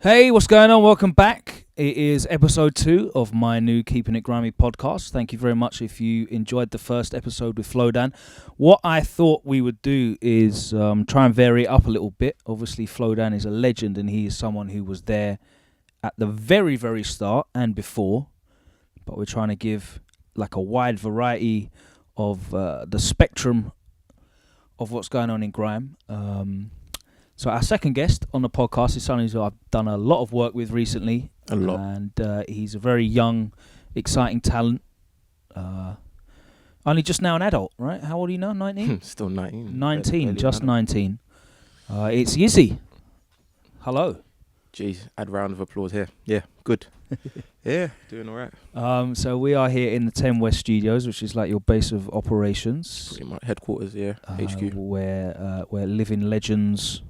Hey, what's going on? Welcome back. It is episode 2 of my new Keeping It Grimy podcast. Thank you very much if you enjoyed the first episode with Flodan. What I thought we would do is try and vary it up a little bit. Obviously, Flodan is a legend and he is someone who was there at the very, very start and before. But we're trying to give like a wide variety of the spectrum of what's going on in grime. So our second guest on the podcast is someone who I've done a lot of work with recently. A lot. And he's a very young, exciting talent. Only just now an adult, right? How old are you now? 19? Still 19. 19, just 19. It's Yizzy. Hello. Jeez, add a round of applause here. Yeah, good. Yeah, doing all right. So we are here in the 10 West Studios, which is like your base of operations. Pretty much headquarters, yeah, HQ. Where Living Legends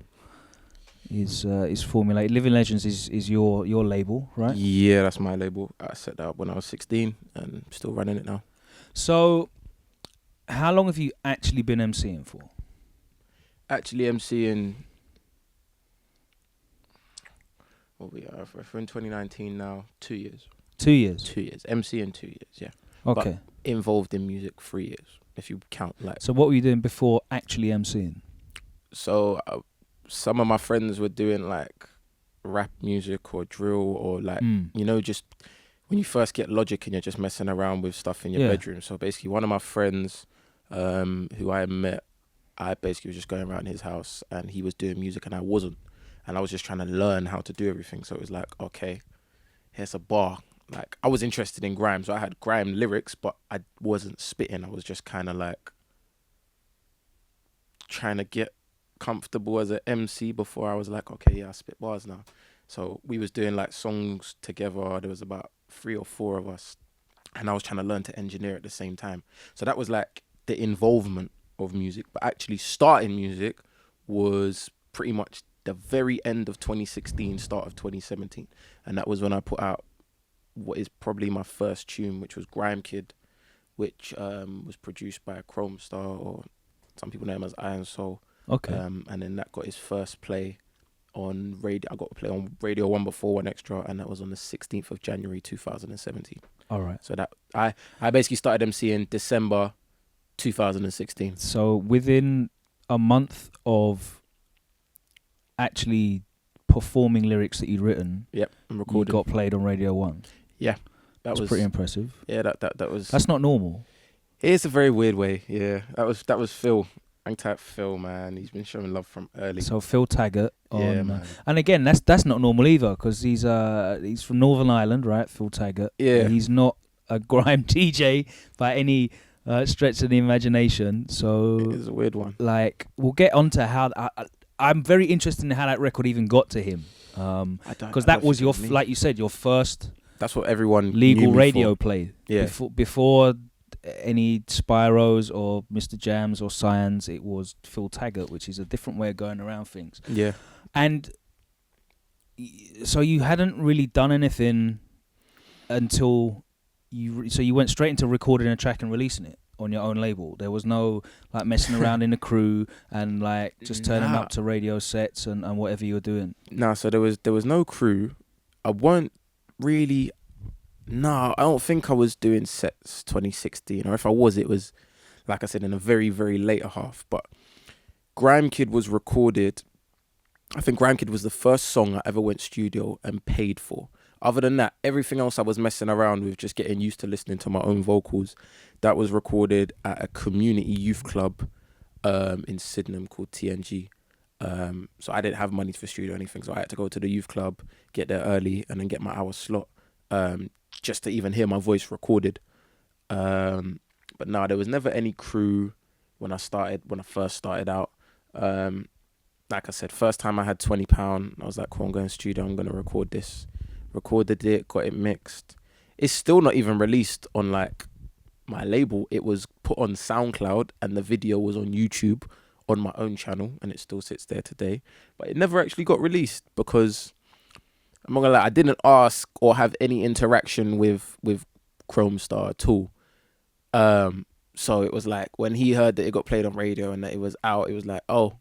is formulated. Living Legends is your label, right? Yeah, that's my label. I set that up when I was 16 and still running it now. So, how long have you actually been emceeing for? Actually emceeing, what we are, we're in 2019 now, 2 years. 2 years? 2 years. emceeing 2 years, yeah. Okay. But involved in music 3 years, if you count like. So what were you doing before actually emceeing? So some of my friends were doing like rap music or drill or like, you know, just when you first get Logic and you're just messing around with stuff in your bedroom. So basically one of my friends who I met, I basically was just going around his house and he was doing music and I wasn't. And I was just trying to learn how to do everything. So it was like, okay, here's a bar. Like I was interested in grime. So I had grime lyrics, but I wasn't spitting. I was just kind of like trying to get comfortable as an MC before I was like, okay, yeah, I spit bars now. So we was doing like songs together. There was about 3 or 4 of us. And I was trying to learn to engineer at the same time. So that was like the involvement of music. But actually starting music was pretty much the very end of 2016, start of 2017. And that was when I put out what is probably my first tune, which was Grime Kid, which was produced by Chrome Star, or some people know him as Iron Soul. Okay. And then that got his first play on radio. I got to play on Radio 1 before 1 Extra, and that was on the 16th of January 2017. All right. So that I basically started emceeing December 2016. So within a month of actually performing lyrics that you'd written, Yep, and recording. you got played on Radio 1. Yeah, that was pretty impressive. Yeah, that was. That's not normal. It's a very weird way. Yeah, that was Phil. Hang tight, Phil, man. He's been showing love from early. So Phil Taggart on, yeah, man. And again, that's not normal either, because he's from Northern Ireland, right? Phil Taggart. Yeah. He's not a grime DJ by any stretch of the imagination. So it's a weird one. Like, we'll get onto how. I'm very interested in how that record even got to him, because that was your, like you said, your first. That's what everyone legal knew radio play. Yeah. Before any Spyros or Mr. Jams or Cyans, it was Phil Taggart, which is a different way of going around things. Yeah. And so you hadn't really done anything until you went straight into recording a track and releasing it on your own label. There was no like messing around in the crew and like just turning up to radio sets and whatever you were doing. No, so there was no crew. I weren't really. No, I don't think I was doing sets 2016, or if I was, it was, like I said, in a very, very later half. But Grime Kid was recorded. I think Grime Kid was the first song I ever went studio and paid for. Other than that, everything else I was messing around with, just getting used to listening to my own vocals. That was recorded at a community youth club in Sydenham called TNG. So I didn't have money for studio or anything, so I had to go to the youth club, get there early, and then get my hour slot. Just to even hear my voice recorded. But no, there was never any crew when I first started out. Like I said, first time I had £20, I was like, cool, I'm going to studio, I'm going to record this. Recorded it, got it mixed. It's still not even released on like my label. It was put on SoundCloud and the video was on YouTube on my own channel, and it still sits there today. But it never actually got released because, I'm not gonna lie, I didn't ask or have any interaction with Chrome Star at all. So it was like when he heard that it got played on radio and that it was out, it was like, oh,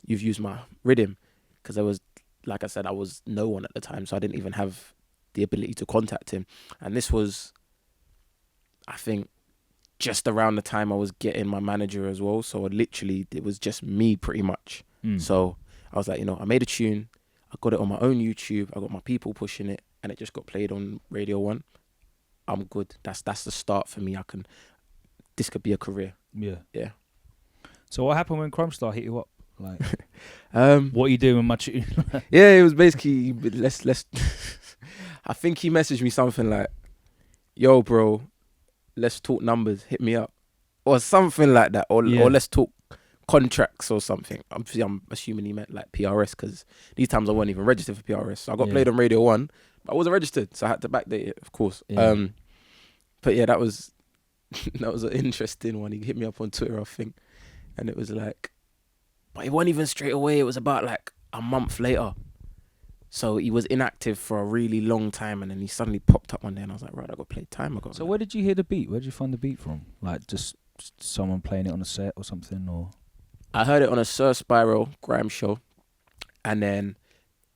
you've used my rhythm, because there was like I said, I was no one at the time, so I didn't even have the ability to contact him. And this was, I think, just around the time I was getting my manager as well. So literally, it was just me pretty much. So I was like, I made a tune. I got it on my own YouTube. I got my people pushing it, and it just got played on Radio 1. I'm good. That's the start for me. This could be a career. Yeah. So what happened when Chromestar hit you up? Like, what are you doing with my tune? Yeah, it was basically let's. I think he messaged me something like, "Yo, bro, let's talk numbers. Hit me up," or something like that, or let's talk contracts or something. I'm assuming he meant like PRS, because these times I wasn't even registered for PRS. So I got played on Radio 1, but I wasn't registered, so I had to backdate it, of course. Yeah. But yeah, that was an interesting one. He hit me up on Twitter, I think, and it was like, but it wasn't even straight away. It was about like a month later. So he was inactive for a really long time, and then he suddenly popped up one day, and I was like, right, I got played time ago. So where did you hear the beat? Where did you find the beat from? Like just someone playing it on a set or something, or? I heard it on a Sir Spiral Grime show, and then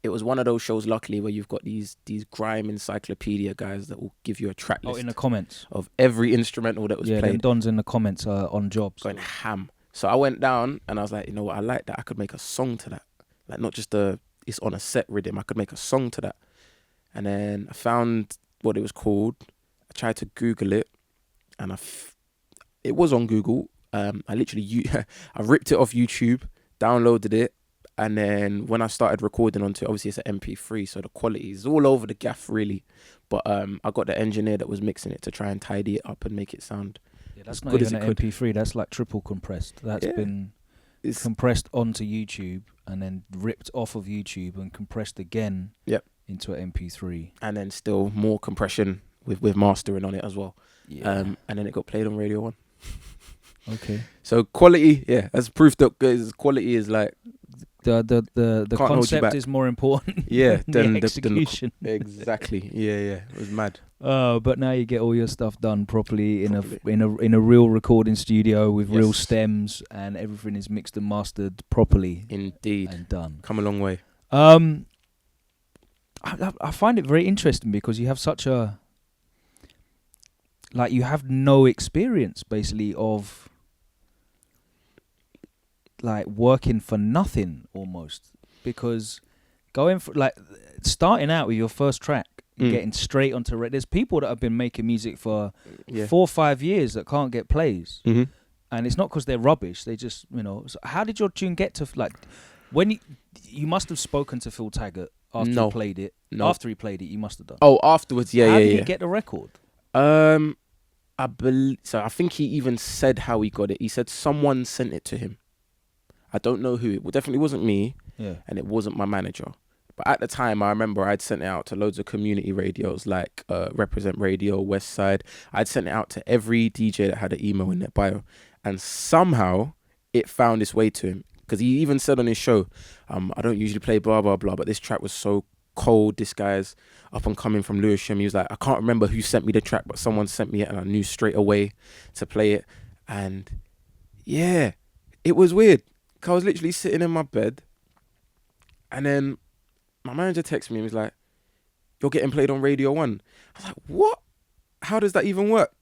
it was one of those shows, luckily, where you've got these Grime encyclopedia guys that will give you a track list. In the comments of every instrumental that was played. Yeah, Dons in the comments on jobs. Going ham. So I went down and I was like, you know what, I like that. I could make a song to that. Like, not just it's on a set rhythm. I could make a song to that. And then I found what it was called. I tried to Google it, and it was on Google. I literally I ripped it off YouTube, downloaded it, and then when I started recording onto it, obviously it's an MP3, so the quality is all over the gaff really. But I got the engineer that was mixing it to try and tidy it up and make it sound that's not even an MP3. That's like triple compressed. That's been compressed onto YouTube and then ripped off of YouTube and compressed again into an MP3. And then still more compression with mastering on it as well. Yeah. And then it got played on Radio 1. Okay. So quality, that's proof that quality is like the concept is more important. Yeah, than the execution. Exactly. Yeah. It was mad. But now you get all your stuff done properly in a real recording studio with real stems, and everything is mixed and mastered properly. Indeed. And done. Come a long way. I find it very interesting because you have such a you have no experience basically of like working for nothing almost, because going for starting out with your first track, getting straight onto there's people that have been making music for 4 or 5 years that can't get plays, and it's not because they're rubbish. They just So how did your tune get to when you must have spoken to Phil Taggart after he played it? No. After he played it, you must have done. Oh, afterwards, How did he get the record? I believe so. I think he even said how he got it. He said someone sent it to him. I don't know who. It definitely wasn't me, and it wasn't my manager. But at the time, I remember I'd sent it out to loads of community radios like Represent Radio, West Side. I'd sent it out to every DJ that had an email in their bio, and somehow it found its way to him. Because he even said on his show, I don't usually play blah, blah, blah, but this track was so cold. This guy's up and coming from Lewisham. He was like, I can't remember who sent me the track, but someone sent me it, and I knew straight away to play it. And yeah, it was weird. I was literally sitting in my bed, and then my manager texted me and was like, you're getting played on Radio 1. I was like, what? How does that even work?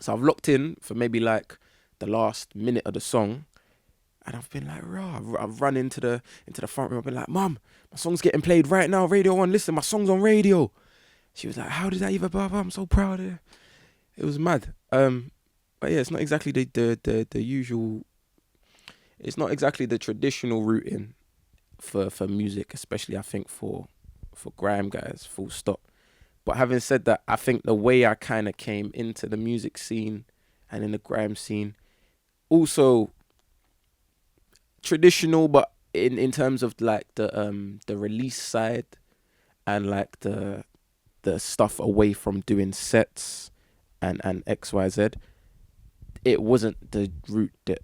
So I've locked in for maybe like the last minute of the song, and I've been like, rah. I've run into the front room. I've been like, Mum, my song's getting played right now, Radio 1. Listen, my song's on radio. She was like, how did that even blah, blah? I'm so proud of you. It was mad. But yeah, it's not exactly the usual. It's not exactly the traditional routing for music, especially I think for grime guys, full stop. But having said that, I think the way I kind of came into the music scene and in the grime scene, also traditional, but in terms of like the release side and like the stuff away from doing sets and XYZ, it wasn't the route that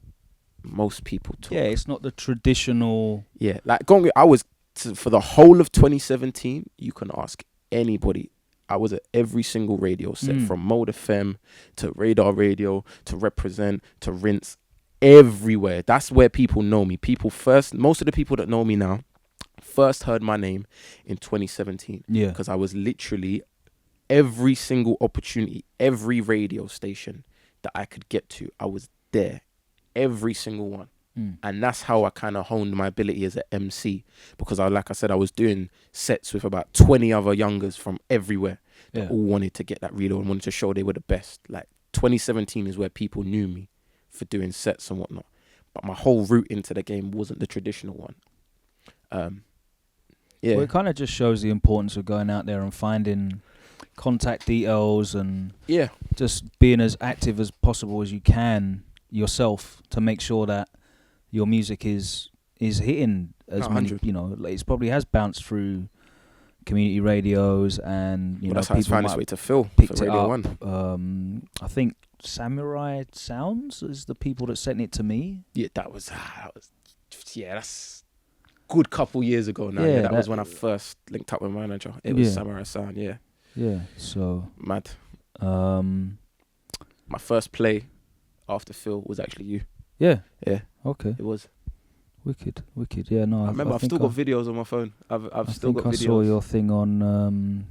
most people took. Yeah, it's not the traditional. Yeah, like I was for the whole of 2017. You can ask anybody. I was at every single radio set, from Mode FM to Radar Radio to Represent to Rinse, everywhere. That's where people know me. Most of the people that know me now first heard my name in 2017. Yeah. Because I was literally every single opportunity, every radio station that I could get to, I was there. Every single one. And that's how I kind of honed my ability as an MC, because like I said, I was doing sets with about 20 other youngers from everywhere that all wanted to get that reload and wanted to show they were the best. Like 2017 is where people knew me for doing sets and whatnot. But my whole route into the game wasn't the traditional one. Well, it kind of just shows the importance of going out there and finding contact details and just being as active as possible as you can yourself to make sure that your music is hitting as many, it probably has bounced through community radios and that's how it's found its way to Phil for Radio 1. I think Samurai Sounds is the people that sent it to me. Yeah, that's good couple years ago now. Yeah, that was when I first linked up with my manager. It was Samurai Sound. Yeah, so mad. My first play after Phil was actually you. Yeah. Okay. It was wicked. Yeah, no. I remember. I've still got videos on my phone. I've still got videos. I saw your thing on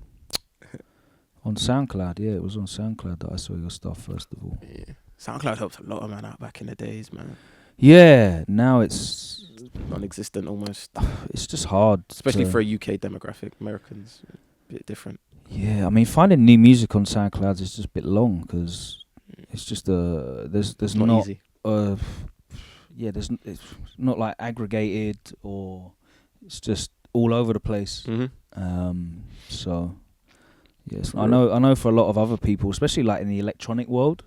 SoundCloud. Yeah, it was on SoundCloud that I saw your stuff first of all. Yeah, SoundCloud helped a lot of man out back in the days, man. Yeah, now it's non-existent almost. It's just hard, especially for a UK demographic. Americans, a bit different. Yeah, I mean, finding new music on SoundCloud is just a bit long because it's just there's not easy. It's not like aggregated or it's just all over the place. So yes, I know for a lot of other people, especially like in the electronic world,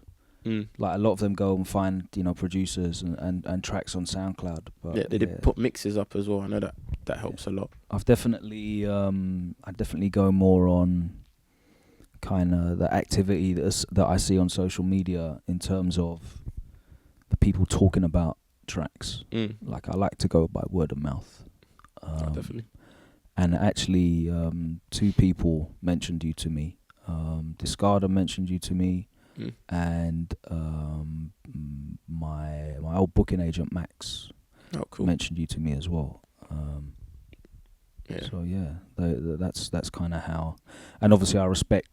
like a lot of them go and find producers and tracks on SoundCloud. But they did put mixes up as well. I know that helps a lot. I've definitely I definitely go more on kind of the activity that I see on social media in terms of the people talking about tracks. Like I like to go by word of mouth. Definitely. And actually, two people mentioned you to me. Discarda mentioned you to me, and my old booking agent Merks mentioned you to me as well. So that's kind of how. And obviously, I respect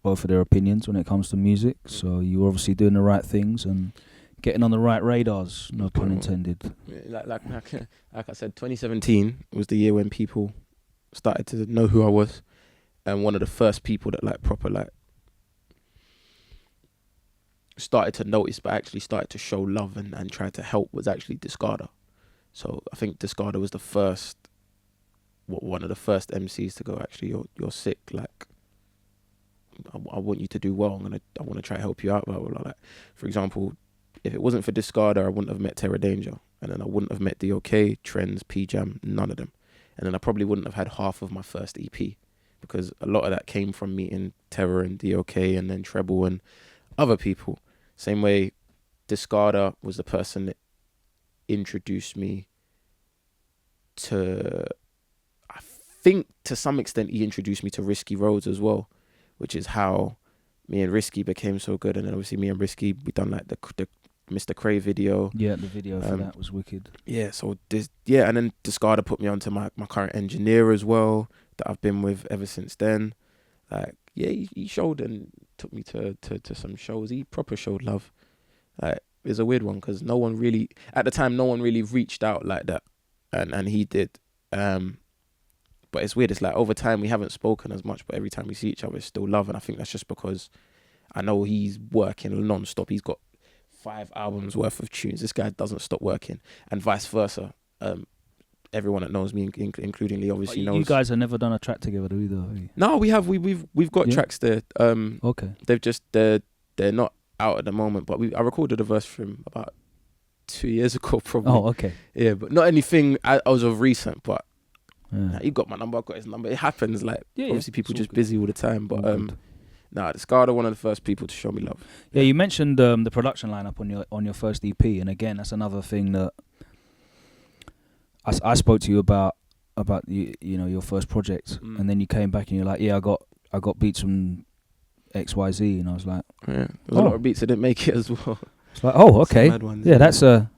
both of their opinions when it comes to music. So you're obviously doing the right things and getting on the right radars, no pun intended. Like I said, 2017 was the year when people started to know who I was, and one of the first people that proper started to notice, but actually started to show love and try to help was actually Discarda. So I think Discarda was one of the first MCs to go, actually, you're sick, like I want you to do well. I want to try to help you out. Blah, blah, blah. Like, for example, if it wasn't for Discarda, I wouldn't have met Terror Danger, and then I wouldn't have met DOK, Trends, P-Jam, none of them, and then I probably wouldn't have had half of my first EP, because a lot of that came from meeting Terror and DOK and then Treble and other people. Same way, Discarda was the person that introduced me to, I think to some extent he introduced me to Risky Roads as well, which is how me and Risky became so good. And then obviously me and Risky, we done like the Mr. Cray video. Yeah, the video for that was wicked. Yeah, so and then Discarda put me onto my current engineer as well, that I've been with ever since then. Like, yeah, he showed and took me to some shows. He proper showed love. Like, it's a weird one because no one really reached out like that, and he did. But it's weird. It's like over time we haven't spoken as much, but every time we see each other, it's still love. And I think that's just because I know he's working non-stop. He's got 5 albums worth of tunes. This guy doesn't stop working, and vice versa. Everyone that knows me, including Lee, obviously knows. You guys have never done a track together either, have you? No, we have. We've got tracks there. Okay. They're not out at the moment, but I recorded a verse for him about 2 years ago, probably. Oh, okay. Yeah, but not anything as of recent. But he got my number. I got his number. It happens. Like, obviously, people just busy all the time. But Discarda, one of the first people to show me love. Yeah, you mentioned the production lineup on your first EP, and again, that's another thing that I spoke to you about your first project, and then you came back and you're like, I got beats from XYZ, and I was like, there's a lot of beats that didn't make it as well. It's like, okay, that's a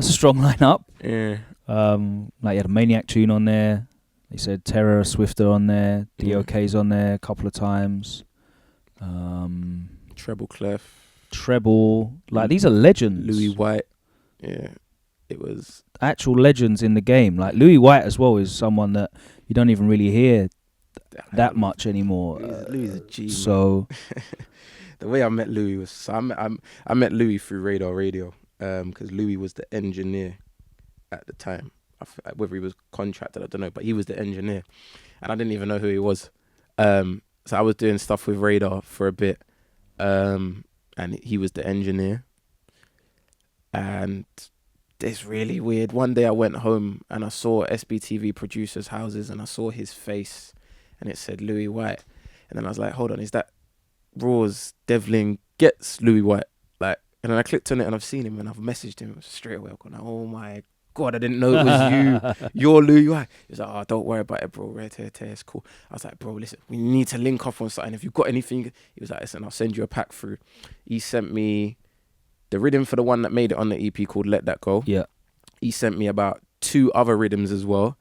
strong lineup. Yeah. Like, you had a Maniac tune on there. They said Terror, Swifter on there. DOK's on there a couple of times. Treble Clef. Treble. Like, these are legends. Louis White. Yeah, it was actual legends in the game. Like Louis White as well is someone that you don't even really hear that much anymore. Louis is a G. So the way I met Louis was I met Louis through Radar Radio because Louis was the engineer at the time. Whether he was contracted, I don't know, but he was the engineer, and I didn't even know who he was. So I was doing stuff with Radar for a bit, and he was the engineer. And it's really weird. One day I went home and I saw SBTV producers' houses and I saw his face and it said Louis White. And then I was like, hold on, is that Raw's Devlin gets Louis White? Like, and then I clicked on it and I've seen him and I've messaged him straight away. I'm going, oh my God, I didn't know it was you. You're Louis White. He was like, oh, don't worry about it, bro. Red hair, it's cool. I was like, bro, listen, we need to link up on something. If you've got anything, he was like, listen, I'll send you a pack through. He sent me the rhythm for the one that made it on the EP called Let That Go. Yeah. He sent me about 2 other rhythms as well.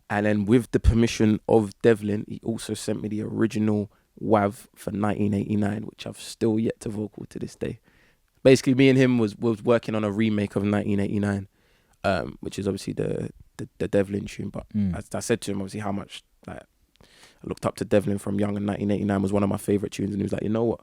And then with the permission of Devlin, he also sent me the original WAV for 1989, which I've still yet to vocal to this day. Basically, me and him was working on a remake of 1989, which is obviously the Devlin tune. But I said to him, obviously, how much like I looked up to Devlin from young, and 1989 was one of my favourite tunes. And he was like, you know what?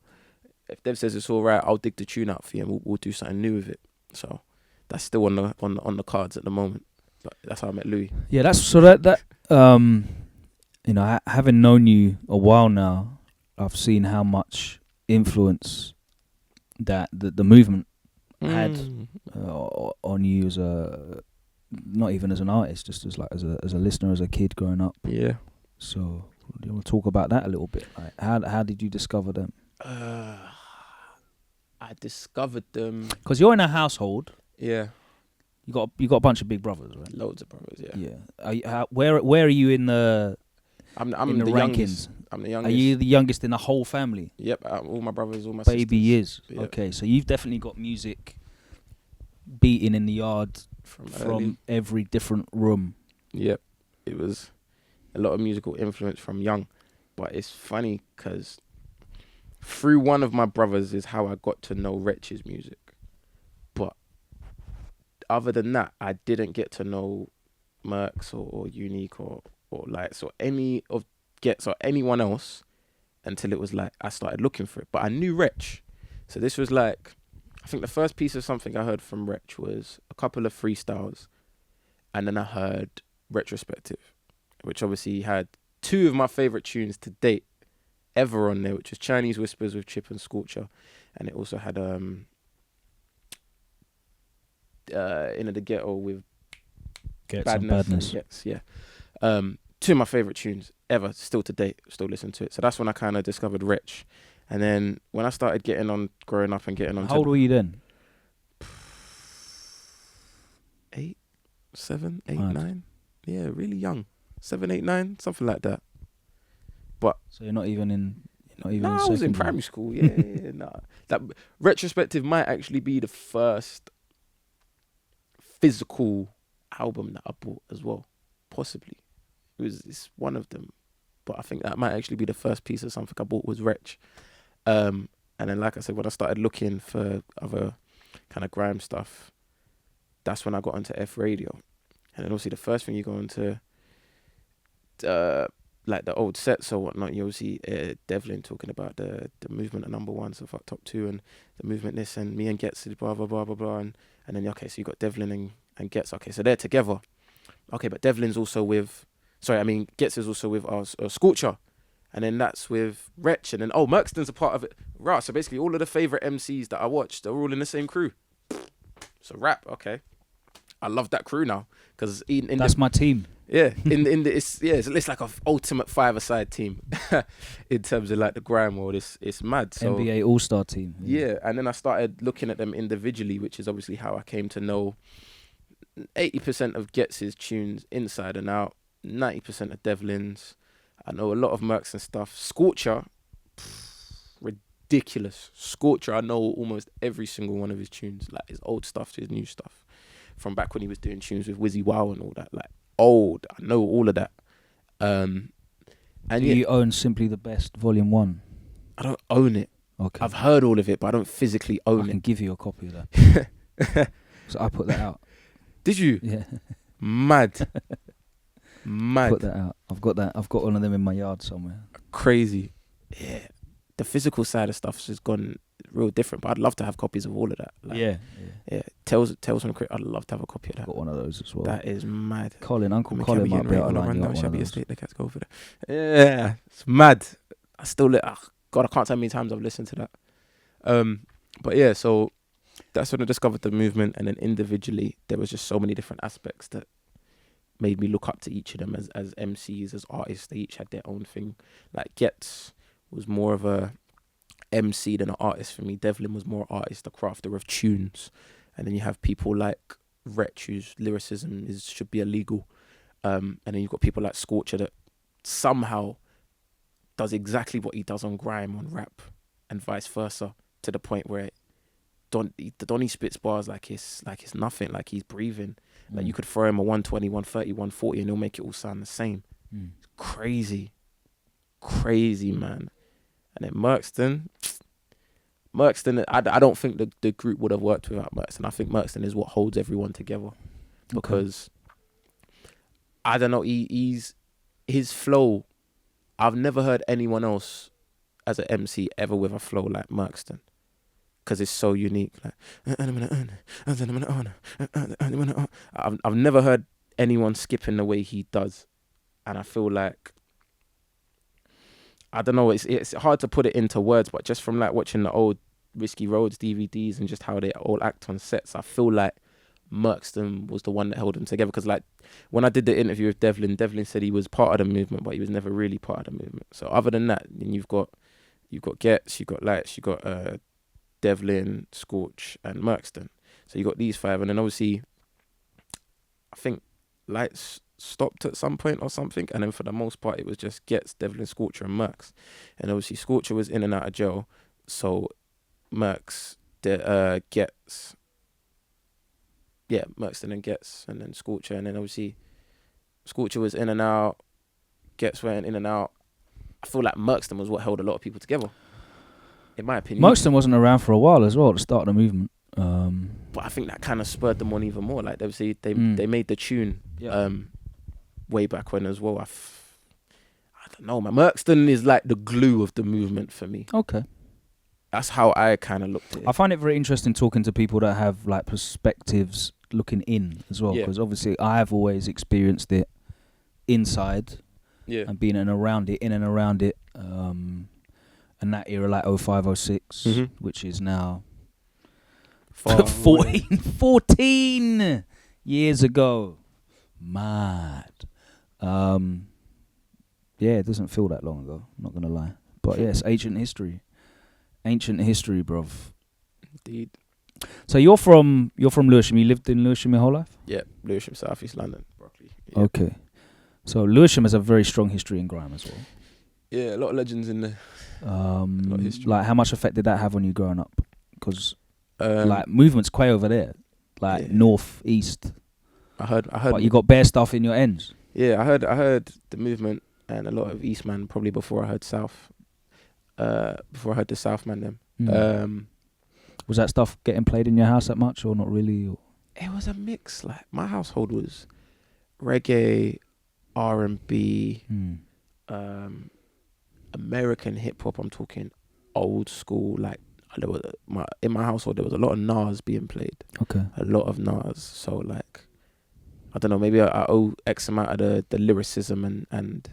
If Dev says it's all right, I'll dig the tune out for you and we'll do something new with it. So that's still on the cards at the moment. But that's how I met Louis. Yeah, that's so that you know, having known you a while now, I've seen how much influence that the movement had on you as a, not even as an artist, just as like as a listener, as a kid growing up. Yeah. So do you want to talk about that a little bit? Like, how did you discover them? I discovered them because you're in a household. Yeah. You got a bunch of big brothers, right? Loads of brothers. Yeah. Yeah. Where are you in the? I'm in the the rankings. Youngest. I'm the youngest. Are you the youngest in the whole family? Yep. All my brothers, all my baby sisters. is. Yep. Okay, so you've definitely got music beating in the yard from every different room. Yep. It was a lot of musical influence from young, but it's funny because through one of my brothers is how I got to know Wretch's music. But other than that, I didn't get to know Merks or Unique or Lights or any of Gets or anyone else until it was like I started looking for it. But I knew Wretch. So this was like, I think the first piece of something I heard from Wretch was a couple of freestyles. And then I heard Retrospective, which obviously had 2 of my favourite tunes to date ever on there, which was Chinese Whispers with Chip and Scorcher, and it also had In the Ghetto with Badness. Yes, yeah. 2 of my favourite tunes ever, still to date, still listen to it. So that's when I kind of discovered Wretch. And then when I started growing up and getting on. How old were you then? 8, 7, 8, 9. Yeah, really young. 7, 8, 9, something like that. But so you're not even in. I was in primary school. Yeah, nah. That Retrospective might actually be the first physical album that I bought as well, possibly. It's one of them, but I think that might actually be the first piece of something I bought was Wretch. And then, like I said, when I started looking for other kind of grime stuff, that's when I got onto F Radio. And then obviously the first thing you go into, like the old sets or whatnot, you see Devlin talking about the movement of number 1, so fuck top 2, and the movement this, and me and Gets blah blah blah blah blah, and then okay, so you got Devlin and Gets, okay, so they're together, okay, but Devlin's also with, Gets is also with Scorcher, and then that's with Wretch, and then Merkston's a part of it, right? So basically all of the favorite MCs that I watched, they're all in the same crew. So rap, okay, I love that crew now because that's my team. Yeah, it's like an ultimate 5-a-side team in terms of like the grime world. It's mad. So NBA All-Star team. Yeah, and then I started looking at them individually, which is obviously how I came to know 80% of Gets' tunes inside and out, 90% of Devlin's. I know a lot of Merks and stuff. Scorcher, ridiculous. Scorcher, I know almost every single one of his tunes, like his old stuff to his new stuff. from back when he was doing tunes with Wizzy Wow and all that. Like old, I know all of that. And Do you own Simply the Best Volume 1? I don't own it. Okay. I've heard all of it, but I don't physically own I can it. give you a copy of that. So I put that out. Did you? Yeah. Mad. Put that out. I've got that. I've got one of them in my yard somewhere. Crazy. Yeah. The physical side of stuff has gone real different, but I'd love to have copies of all of that. Like, yeah. Tales from Crypt, I'd love to have a copy of that. I've got one of those as well. That is mad. Uncle Colin might be able to line you up one of those. Estate, the cats go for that. Yeah, it's mad. I still, God, I can't tell how many times I've listened to that. But yeah, so that's when I discovered the movement, and then individually, there was just so many different aspects that made me look up to each of them as MCs, as artists. They each had their own thing. Like Getz was more of a MC than an artist for me. Devlin was more artist, a crafter of tunes. And then you have people like Wretch, whose lyricism should be illegal. And then you've got people like Scorcher that somehow does exactly what he does on grime, on rap, and vice versa, to the point where Donny spits bars like it's nothing, like he's breathing. Like you could throw him a 120, 130, 140 and he'll make it all sound the same. It's crazy, man. And then Merkston, I don't think the group would have worked without Merkston. I think Merkston is what holds everyone together, because I don't know, his flow. I've never heard anyone else as an MC ever with a flow like Merkston, because it's so unique. Like, I've never heard anyone skipping the way he does, and I feel like, I don't know, it's hard to put it into words, but just from like watching the old Risky Roads DVDs and just how they all act on sets, I feel like Merkston was the one that held them together. Because like when I did the interview with Devlin said he was part of the movement, but he was never really part of the movement. So other than that, then you've got Getz, you've got Lights, you've got Devlin, Scorch, and Merkston. So you got these five, and then obviously I think Lights stopped at some point or something, and then for the most part it was just Getz, Devlin, Scorcher, and Merks. And obviously Scorcher was in and out of jail, so Merks, Getz, Merkston and Getz, and then Scorcher, and then obviously Scorcher was in and out, Getz went in and out. I feel like Merkston was what held a lot of people together, in my opinion. Merkston wasn't around for a while as well at the start of the movement. But I think that kind of spurred them on even more. Like obviously they made the tune way back when as well. I don't know, man. Merkston is like the glue of the movement for me. Okay. That's how I kind of looked at it. I find it very interesting talking to people that have like perspectives looking in as well, because obviously I have always experienced it inside and been in and around it, and that era like 05, 06, which is now 14 years ago. Mad. It doesn't feel that long ago, I'm not gonna lie, but yes, ancient history, bruv. Indeed. So you're from Lewisham. You lived in Lewisham your whole life? Yeah, Lewisham, South East London, Brockley. Yeah. Okay. So Lewisham has a very strong history in grime as well. Yeah, a lot of legends in there. A lot of history. Like, how much effect did that have on you growing up? Because like movement's quite over there, like north, east. I heard. But you got bare stuff in your ends. Yeah, I heard the movement and a lot of East man probably before I heard South. Before I heard the South man them. Was that stuff getting played in your house that much, or not really? Or? It was a mix. Like my household was reggae, R&B, American hip hop. I'm talking old school. Like in my household, there was a lot of Nas being played. Okay. A lot of Nas. So like, I don't know. Maybe I owe X amount of the lyricism and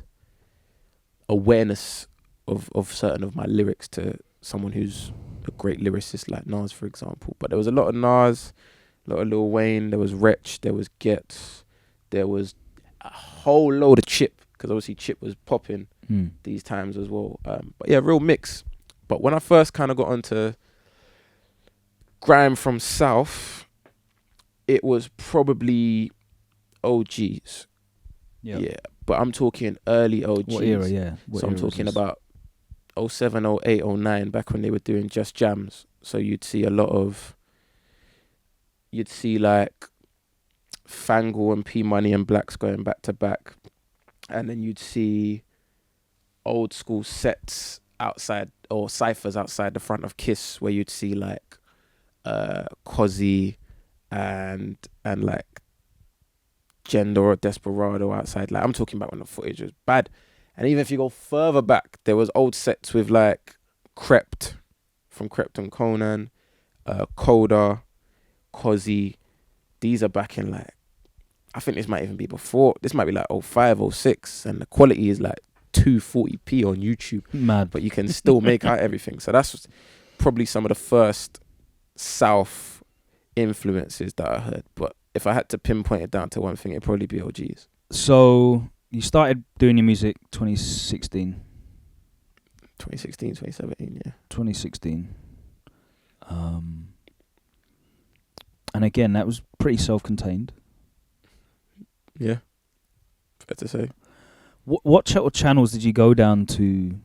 awareness of certain of my lyrics to someone who's a great lyricist like Nas, for example. But there was a lot of Nas, a lot of Lil Wayne. There was Wretch. There was Getz. There was a whole load of Chip, because obviously Chip was popping these times as well. But yeah, real mix. But when I first kind of got onto grime from South, it was probably OGs. Yeah. But I'm talking early OGs. What era, yeah? So I'm talking about 07, 08, 09, back when they were doing just jams. So you'd see like Fangle and P Money and Blacks going back to back, and then you'd see old school sets outside or ciphers outside the front of Kiss, where you'd see like Cozzy and like Gender or Desperado outside. Like, I'm talking about when the footage was bad. And even if you go further back, there was old sets with like Crept from Crept and Conan, Coda, Cozzy. These are back in like, I think this might even be before. This might be like 05, 06, and the quality is like 240p on YouTube. Mad. But you can still make out everything. So that's probably some of the first South influences that I heard. But if I had to pinpoint it down to one thing, it'd probably be OGs. So you started doing your music 2016. 2016, 2017, yeah. 2016. And again, that was pretty self-contained. Yeah, fair to say. What channels did you go down to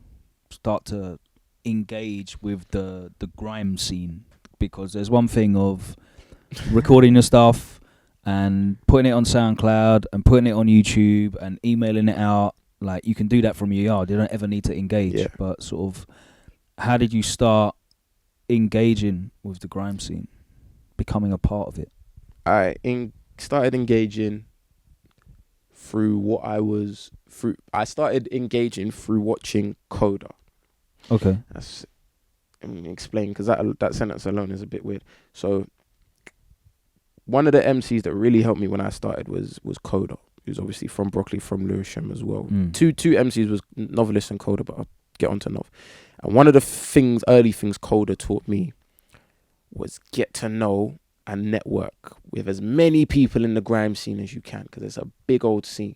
start to engage with the grime scene? Because there's one thing of recording your stuff and putting it on SoundCloud and putting it on YouTube and emailing it out. Like, you can do that from your yard. You don't ever need to engage. Yeah. But sort of, how did you start engaging with the grime scene, becoming a part of it? I started engaging through what I was through. I started engaging through watching Coda. Okay. That's, let me explain, because that sentence alone is a bit weird. So one of the MCs that really helped me when I started was Coda, who's obviously from Broccoli, from Lewisham as well. Two MCs was Novelist and Coda, but I'll get on to Nov. And one of the early things Coda taught me was get to know and network with as many people in the grime scene as you can, because it's a big old scene.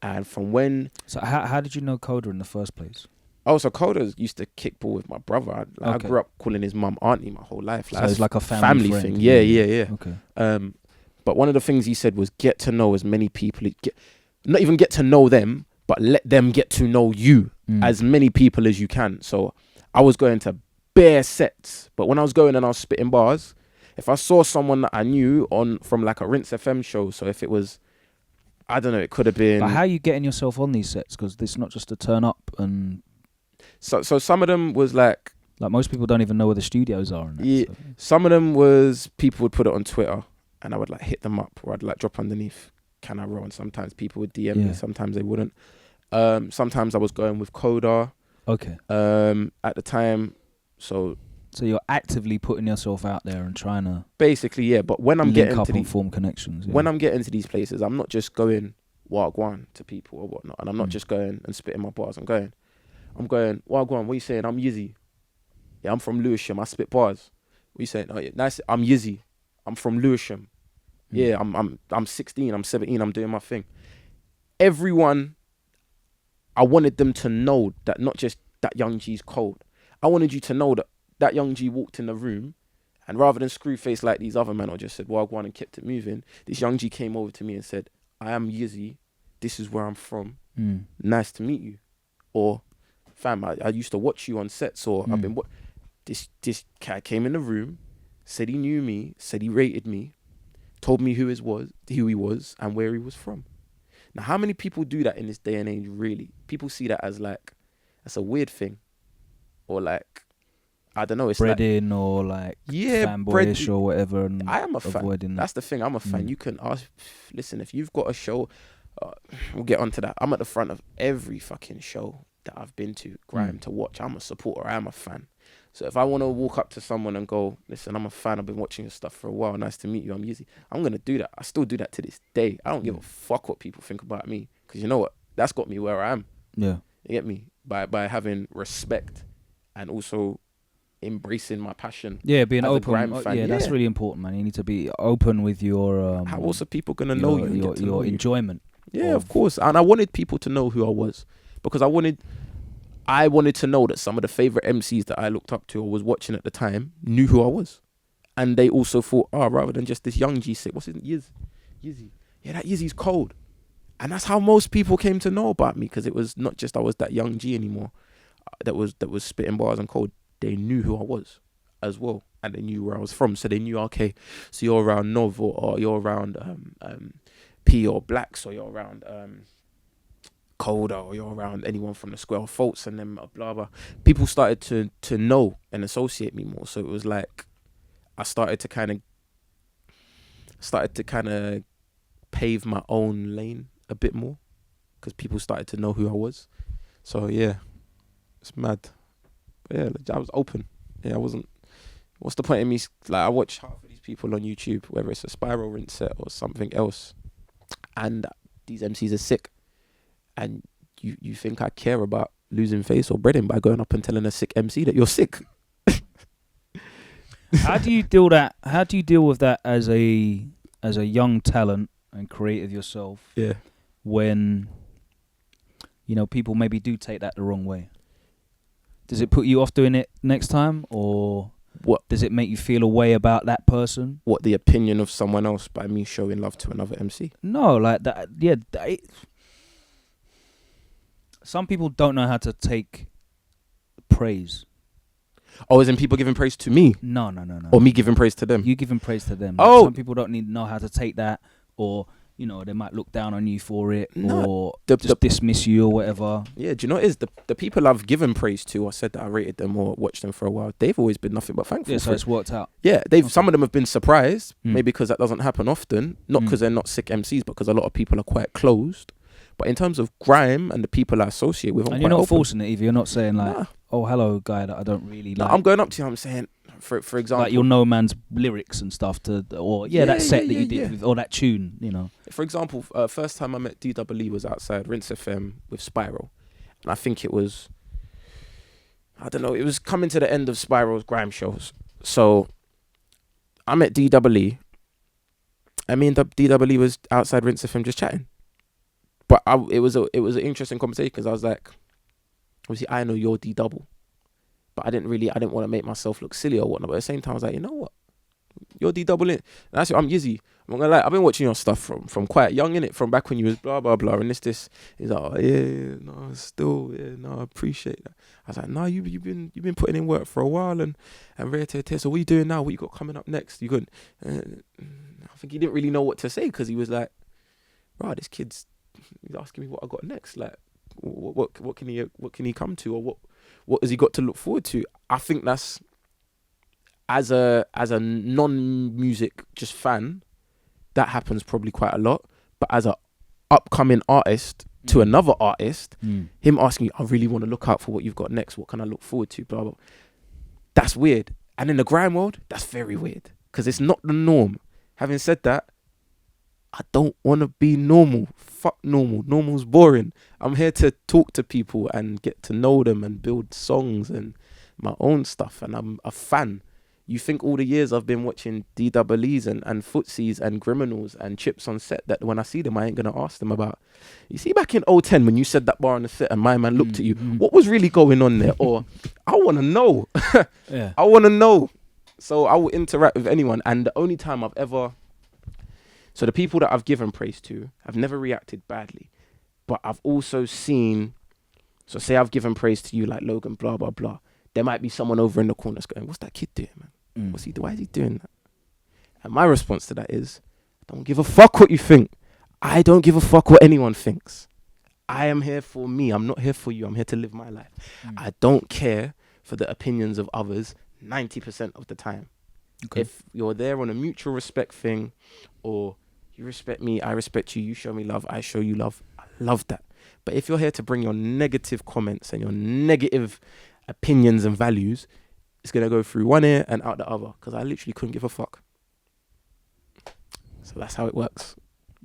And from when... So how did you know Coda in the first place? Oh, so Coda used to kick ball with my brother. I grew up calling his mum auntie my whole life. So it's like a family friend. thing. Yeah. Okay. But one of the things he said was get to know as many people. Not even get to know them, but let them get to know you, as many people as you can. So I was going to bare sets, but when I was going and I was spitting bars, if I saw someone that I knew from like a Rinse FM show, so if it was, I don't know, it could have been... But how are you getting yourself on these sets? Because it's not just to turn up and... So some of them was like... Like, most people don't even know where the studios are. And that, yeah, so. Some of them was people would put it on Twitter and I would like hit them up, or I'd like drop underneath, can I roll? And sometimes people would DM me, sometimes they wouldn't. Sometimes I was going with Coda. Okay. At the time, so you're actively putting yourself out there and trying to... Basically, yeah. But when I'm getting to form connections. Yeah. When I'm getting to these places, I'm not just going wagwan to people or whatnot. And I'm not just going and spitting my bars. I'm going, wagwan, what are you saying? I'm Yizzy. Yeah, I'm from Lewisham. I spit bars. What are you saying? Oh, yeah, nice. I'm Yizzy. I'm from Lewisham. Yeah, I'm 16. I'm 17. I'm doing my thing. Everyone, I wanted them to know that not just that young G's cold. I wanted you to know that young G walked in the room, and rather than screw face like these other men or just said wagwan and kept it moving, this young G came over to me and said, I am Yizzy. This is where I'm from. Nice to meet you. Or, fam, I used to watch you on sets, or I've been... This cat came in the room, said he knew me, said he rated me, told me who he was, and where he was from. Now, how many people do that in this day and age, really? People see that as like, that's a weird thing. Or like, I don't know, it's breading, like, or like fanboyish or whatever. And I am a fan. That's the thing, I'm a fan. You can ask, listen, if you've got a show, we'll get onto that. I'm at the front of every fucking show that I've been to, grime, to watch. I'm a supporter, I am a fan. So if I want to walk up to someone and go, listen, I'm a fan, I've been watching your stuff for a while, nice to meet you, I'm Yizzy, I'm going to do that. I still do that to this day. I don't give a fuck what people think about me, because you know what? That's got me where I am. Yeah. You get me? By having respect and also embracing my passion. Yeah, being open. Yeah, that's really important, man. You need to be open with your... how else are people going to know you? Your enjoyment. Yeah, of course. And I wanted people to know who I was, because I wanted to know that some of the favorite MCs that I looked up to or was watching at the time knew who I was. And they also thought, rather than just this young G sick, what's his name? Yizzy. Yeah, that Yizzy's cold. And that's how most people came to know about me, because it was not just I was that young G anymore that was spitting bars and cold. They knew who I was as well. and they knew where I was from. So they knew, okay, so you're around Nov, or you're around P or Blacks, or you're around Coda, or you're around anyone from the Square of Faults, and then blah blah. People started to know and associate me more. So it was like I started to kind of pave my own lane a bit more, because people started to know who I was. So yeah, it's mad. But yeah, I was open. Yeah, I wasn't. What's the point in me? Like, I watch half of these people on YouTube, whether it's a Spiral rinse set or something else, and these MCs are sick. And you think I care about losing face or breading by going up and telling a sick MC that you're sick? How do you deal with that as a young talent and creative yourself? Yeah. When people maybe do take that the wrong way. Does it put you off doing it next time, or what does it make you feel a way about that person? What, the opinion of someone else by me showing love to another MC? No, like that. Yeah. Some people don't know how to take praise. Oh, as in people giving praise to me? No. Or me giving praise to them? You giving praise to them. Oh. Some people don't know how to take that, or they might look down on you for it, or just dismiss you or whatever. Yeah, do you know what it is? The people I've given praise to, or said that I rated them or watched them for a while, they've always been nothing but thankful. Yeah, so it's worked out. Yeah, some of them have been surprised, maybe because that doesn't happen often. Not because they're not sick MCs, but because a lot of people are quite closed. But in terms of Grime and the people I associate with, and you're not forcing it either. You're not saying like, oh, hello, guy that I don't really like. I'm going up to you. I'm saying, for example, like you'll know man's lyrics and stuff that set that you did with, or that tune. For example, first time I met DWE was outside Rinse FM with Spiral, and I think it was, I don't know, it was coming to the end of Spiral's Grime shows. So I met DWE. I mean, DWE was outside Rinse FM just chatting. But it was an interesting conversation, because I was like, obviously I know you're D double, but I didn't want to make myself look silly or whatnot. But at the same time, I was like, you know what, you're D double in. And that's what I'm Yizzy. I'm not gonna lie, I've been watching your stuff from quite young, innit, from back when you was blah blah blah, and this. He's like, oh yeah, no, still, yeah, no, I appreciate that. I was like, no, you've been putting in work for a while, and rare tear. So what are you doing now? What you got coming up next? You good? I think he didn't really know what to say, because he was like, right, this kid's. He's asking me what I got next. Like, what can he come to, or what has he got to look forward to? I think that's, as a non-music just fan, that happens probably quite a lot. But as a upcoming artist to another artist, him asking you, I really want to look out for what you've got next. What can I look forward to? Blah blah. That's weird. And in the Grime world, that's very weird, because it's not the norm. Having said that, I don't want to be normal. Fuck normal. Normal's boring. I'm here to talk to people and get to know them and build songs and my own stuff. And I'm a fan. You think all the years I've been watching DWEs and footsies and criminals and chips on set, that when I see them, I ain't going to ask them about, you see back in 010 when you said that bar on the set and my man looked at you, what was really going on there? Or I want to know. Yeah. I want to know. So I will interact with anyone. And the only time I've ever... So the people that I've given praise to have never reacted badly. But I've also seen, so say I've given praise to you like Logan, blah, blah, blah. There might be someone over in the corner that's going, what's that kid doing, man? What's he doing? Why is he doing that? And my response to that is, I don't give a fuck what you think. I don't give a fuck what anyone thinks. I am here for me. I'm not here for you. I'm here to live my life. I don't care for the opinions of others 90% of the time. Okay. If you're there on a mutual respect thing, or you respect me, I respect you, you show me love, I show you love, I love that. But if you're here to bring your negative comments and your negative opinions and values, it's going to go through one ear and out the other, because I literally couldn't give a fuck. So that's how it works.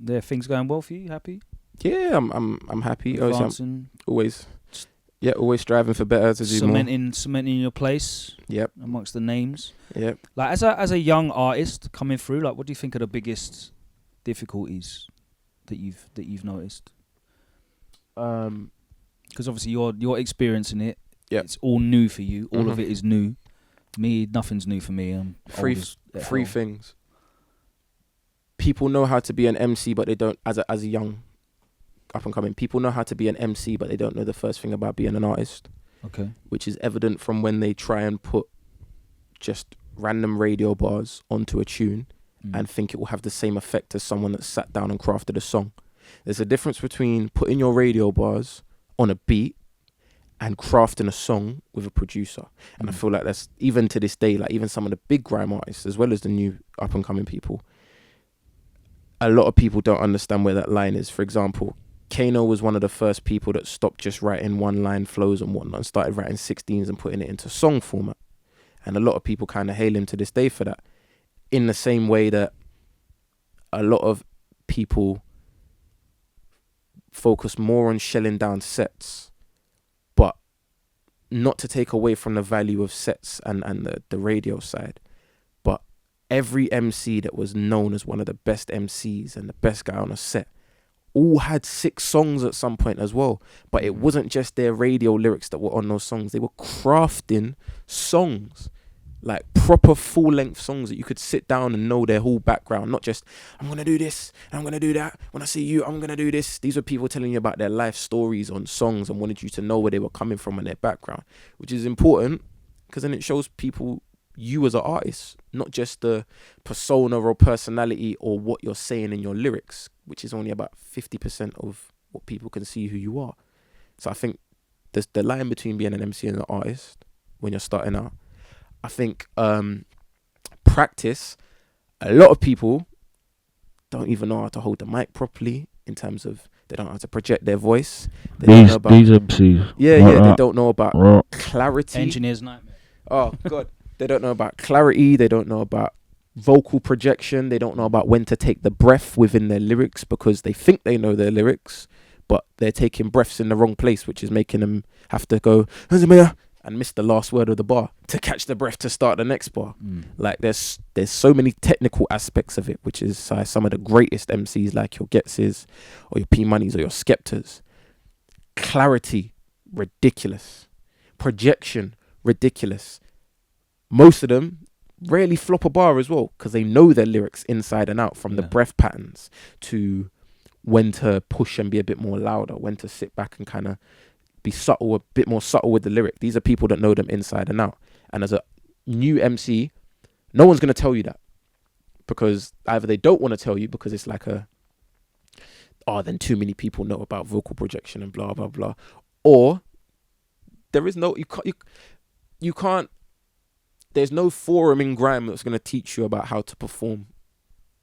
Are things going well for you? Happy? Yeah, I'm happy. I'm always striving for better, to do more. Cementing your place. Yep. Amongst the names. Yep. Like as a young artist coming through, like what do you think are the biggest difficulties that you've noticed? Because obviously you're experiencing it. Yep. It's all new for you. All of it is new. Me, nothing's new for me. Three things. People know how to be an MC, but they don't, as a young up and coming, people know how to be an MC, but they don't know the first thing about being an artist. Okay. Which is evident from when they try and put just random radio bars onto a tune and think it will have the same effect as someone that sat down and crafted a song. There's a difference between putting your radio bars on a beat and crafting a song with a producer. And I feel like that's, even to this day, like even some of the big grime artists, as well as the new up and coming people, a lot of people don't understand where that line is. For example, Kano was one of the first people that stopped just writing one line flows and whatnot and started writing 16s and putting it into song format. And a lot of people kind of hail him to this day for that. In the same way that a lot of people focus more on shelling down sets, but not to take away from the value of sets and the radio side. But every MC that was known as one of the best MCs and the best guy on a set all had 6 songs at some point as well. But it wasn't just their radio lyrics that were on those songs. They were crafting songs, like proper full-length songs that you could sit down and know their whole background. Not just, I'm going to do this, and I'm going to do that. When I see you, I'm going to do this. These were people telling you about their life stories on songs and wanted you to know where they were coming from and their background, which is important because then it shows people you as an artist, not just the persona or personality or what you're saying in your lyrics, which is only about 50% of what people can see who you are. So I think there's the line between being an MC and an artist when you're starting out. I think practice, a lot of people don't even know how to hold the mic properly, in terms of they don't know how to project their voice. These MCs. They don't know about clarity. Engineer's nightmare. Oh, God. They don't know about clarity. They don't know about vocal projection. They don't know about when to take the breath within their lyrics because they think they know their lyrics, but they're taking breaths in the wrong place, which is making them have to go and miss the last word of the bar to catch the breath to start the next bar. Like there's so many technical aspects of it, which is some of the greatest MCs like your Getzes or your P Moneys or your Skeptors. Clarity, ridiculous. Projection, ridiculous. Most of them rarely flop a bar as well because they know their lyrics inside and out, from the breath patterns to when to push and be a bit more louder, when to sit back and kind of be subtle, a bit more subtle with the lyric. These are people that know them inside and out. And as a new MC, no one's going to tell you that, because either they don't want to tell you because it's like then too many people know about vocal projection and blah, blah, blah. Or there is no, you can't, there's no forum in grime that's going to teach you about how to perform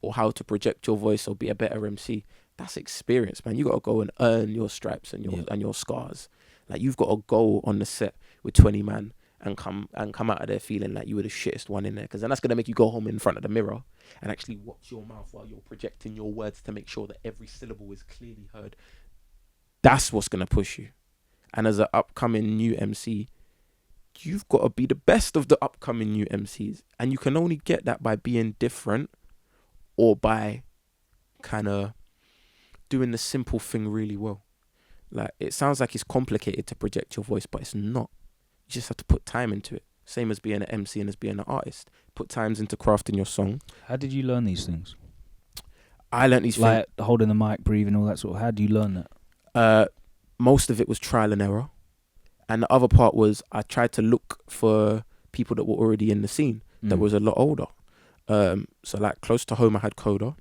or how to project your voice or be a better MC. That's experience, man. You got to go and earn your stripes and your scars. Like, you've got to go on the set with 20 man and come out of there feeling like you were the shittest one in there, because then that's going to make you go home in front of the mirror and actually watch your mouth while you're projecting your words to make sure that every syllable is clearly heard. That's what's going to push you. And as an upcoming new MC, you've got to be the best of the upcoming new MCs. And you can only get that by being different or by kind of doing the simple thing really well. Like, it sounds like it's complicated to project your voice, but it's not. You just have to put time into it. Same as being an MC and as being an artist. Put times into crafting your song. How did you learn these things? I learned these things. Like holding the mic, breathing, all that sort of. How do you learn that? Most of it was trial and error. And the other part was I tried to look for people that were already in the scene that was a lot older. So like close to home, I had Coda.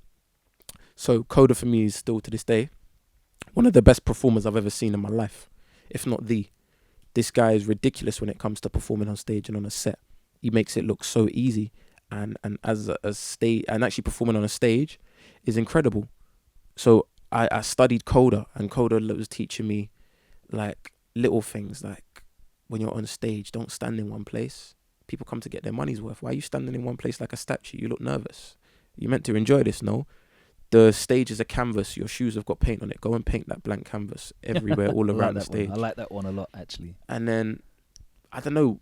So Coda for me is still to this day one of the best performers I've ever seen in my life, if not the. This guy is ridiculous when it comes to performing on stage and on a set. He makes it look so easy, and as a stage, and actually performing on a stage is incredible. So I studied Coda, and Coda was teaching me like little things, like when you're on stage, don't stand in one place. People come to get their money's worth. Why are you standing in one place like a statue? You look nervous. You're meant to enjoy this, no? The stage is a canvas. Your shoes have got paint on it. Go and paint that blank canvas everywhere, all around the stage. I like that one a lot, actually. And then, I don't know.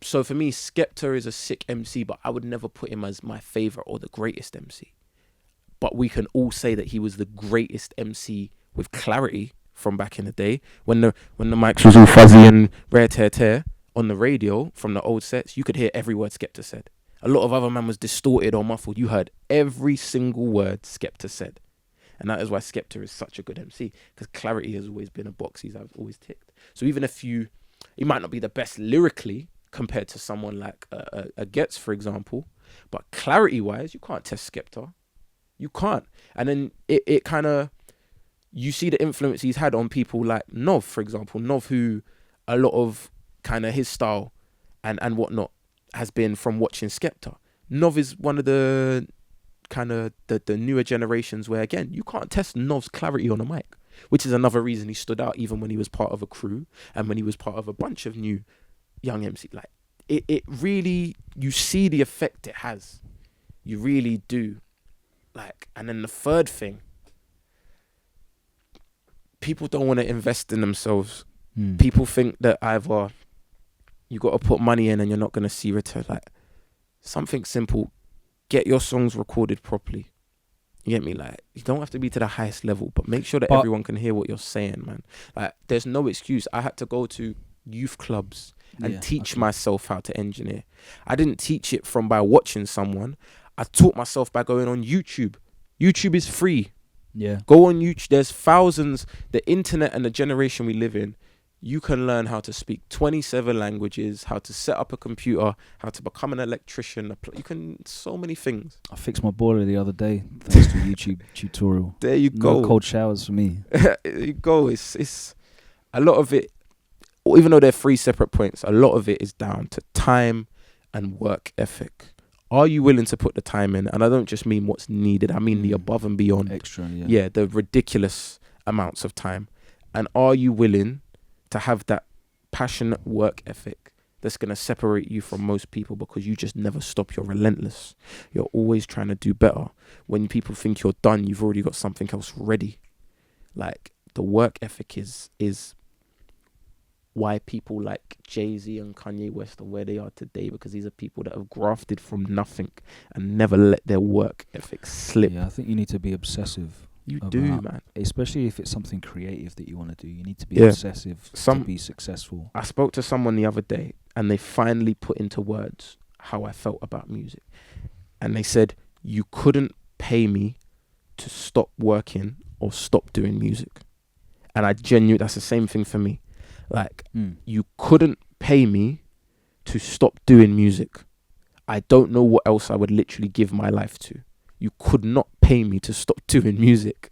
So for me, Skepta is a sick MC, but I would never put him as my favorite or the greatest MC. But we can all say that he was the greatest MC with clarity from back in the day. When the mics was all fuzzy and rare tear on the radio from the old sets, you could hear every word Skepta said. A lot of other man was distorted or muffled. You heard every single word Skepta said. And that is why Skepta is such a good MC, because clarity has always been a box I've always ticked. So even if he might not be the best lyrically, compared to someone like a Gets, for example. But clarity-wise, you can't test Skepta. You can't. And then it kind of, you see the influence he's had on people like Nov, for example. Nov, who a lot of kind of his style and whatnot has been from watching Skepta. Nov is one of the kind of the newer generations where, again, you can't test Nov's clarity on a mic, which is another reason he stood out even when he was part of a crew and when he was part of a bunch of new young MC. Like, it really, you see the effect it has. You really do. Like, and then the third thing, people don't want to invest in themselves. People think that either you got to put money in and you're not going to see return. Like, something simple, get your songs recorded properly. You get me? Like, you don't have to be to the highest level, but make sure that everyone can hear what you're saying, man. Like, there's no excuse. I had to go to youth clubs and teach myself how to engineer. I didn't teach it by watching someone. I taught myself by going on YouTube. YouTube is free. Yeah. Go on YouTube. There's thousands. The internet and the generation we live in, you can learn how to speak 27 languages, how to set up a computer, how to become an electrician. You can, so many things. I fixed my boiler the other day thanks to a YouTube tutorial. There you go. No cold showers for me. There you go. It's a lot of it, even though they're three separate points, a lot of it is down to time and work ethic. Are you willing to put the time in? And I don't just mean what's needed. I mean the above and beyond. Extra, Yeah, the ridiculous amounts of time. And are you willing to have that passionate work ethic that's going to separate you from most people, because you just never stop. You're relentless. You're always trying to do better. When people think you're done, you've already got something else ready. Like, the work ethic is why people like Jay-Z and Kanye West are where they are today, because these are people that have grafted from nothing and never let their work ethic slip. Yeah, I think you need to be obsessive. You do, man. Especially if it's something creative that you want to do. You need to be obsessive to be successful. I spoke to someone the other day and they finally put into words how I felt about music. And they said, you couldn't pay me to stop working or stop doing music. And that's the same thing for me. Like, you couldn't pay me to stop doing music. I don't know what else I would literally give my life to. You could not pay me to stop doing music.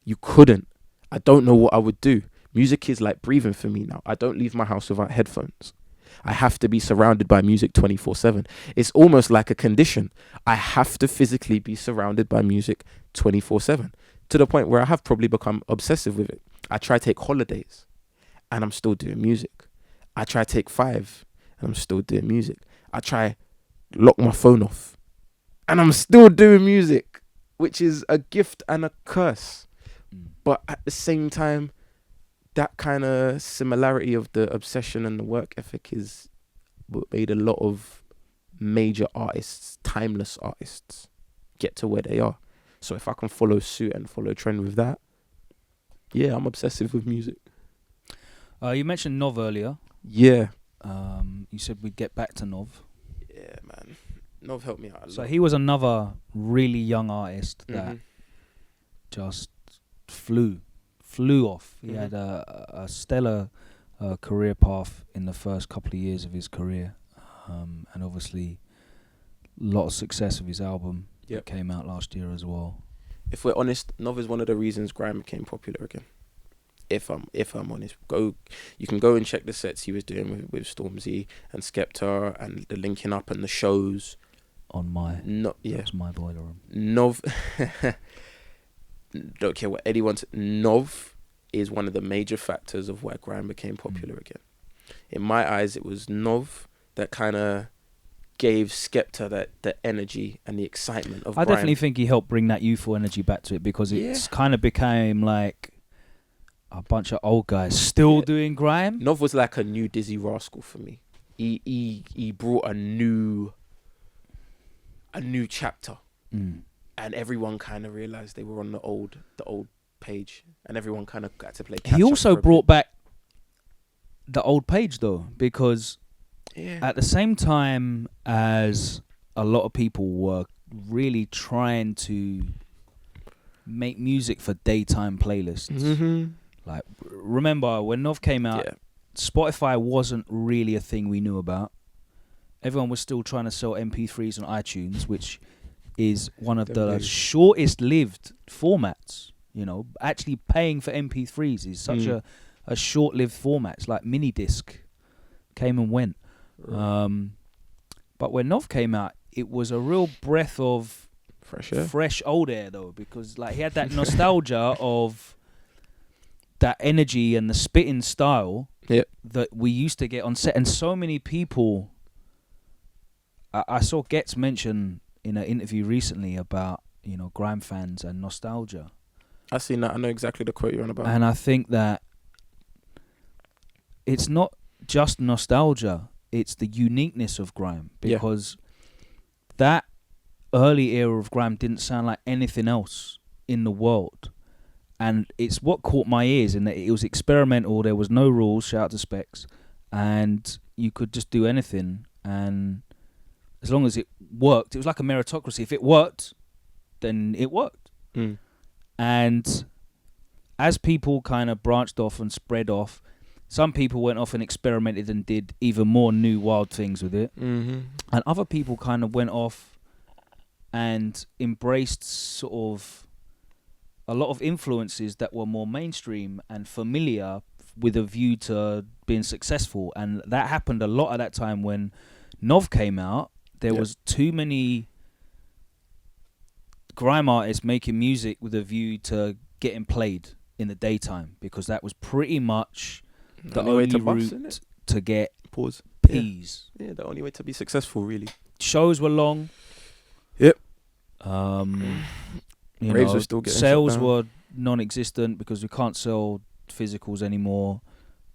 You couldn't. I don't know what I would do. Music is like breathing for me now. I don't leave my house without headphones. I have to be surrounded by music 24/7. It's almost like a condition. I have to physically be surrounded by music 24/7, to the point where I have probably become obsessive with it. I try to take holidays and I'm still doing music. I try to take 5 and I'm still doing music. I try lock my phone off and I'm still doing music, which is a gift and a curse. But at the same time, that kind of similarity of the obsession and the work ethic is what made a lot of major artists, timeless artists, get to where they are. So if I can follow suit and follow trend with that, yeah, I'm obsessive with music. You mentioned Nov earlier. Yeah. You said we'd get back to Nov. Yeah, man. Nov helped me out a lot. So he was another really young artist that just flew off. He had a stellar career path in the first couple of years of his career, and obviously a lot of success with his album that came out last year as well. If we're honest, Nov is one of the reasons Grime became popular again. If I'm honest, you can go and check the sets he was doing with Stormzy and Skepta and the linking up and the shows. That's my boiler room. Nov, don't care what Eddie wants. Nov is one of the major factors of why Grime became popular again. In my eyes, it was Nov that kind of gave Skepta the energy and the excitement of Grime. I definitely think he helped bring that youthful energy back to it, because it's kind of became like a bunch of old guys still doing grime. Nov was like a new Dizzy Rascal for me. He brought a new chapter, and everyone kind of realized they were on the old page, and everyone kind of got to play catch He up also for a brought bit. back the old page though, because at the same time as a lot of people were really trying to make music for daytime playlists. Like, remember when Nov came out, Spotify wasn't really a thing we knew about. Everyone was still trying to sell MP3s on iTunes, which is one of the shortest-lived formats. You know, actually paying for MP3s is such a short-lived format. It's like mini disc, came and went. But when Nov came out, it was a real breath of fresh old air, though, because like he had that nostalgia of that energy and the spitting style that we used to get on set, and so many people. I saw Getz mention in an interview recently about, you know, Grime fans and nostalgia. I've seen that. I know exactly the quote you're on about. And I think that it's not just nostalgia, it's the uniqueness of Grime, because that early era of Grime didn't sound like anything else in the world. And it's what caught my ears in that it was experimental, there was no rules, shout out to Specs, and you could just do anything, and as long as it worked, it was like a meritocracy. If it worked, then it worked. And as people kind of branched off and spread off, some people went off and experimented and did even more new wild things with it. And other people kind of went off and embraced sort of a lot of influences that were more mainstream and familiar with a view to being successful. And that happened a lot at that time when Nov came out. There was too many grime artists making music with a view to getting played in the daytime, because that was pretty much the only route to get P's. Yeah, the only way to be successful, really. Shows were long. Yep. Raves were still getting sales were non-existent because we can't sell physicals anymore,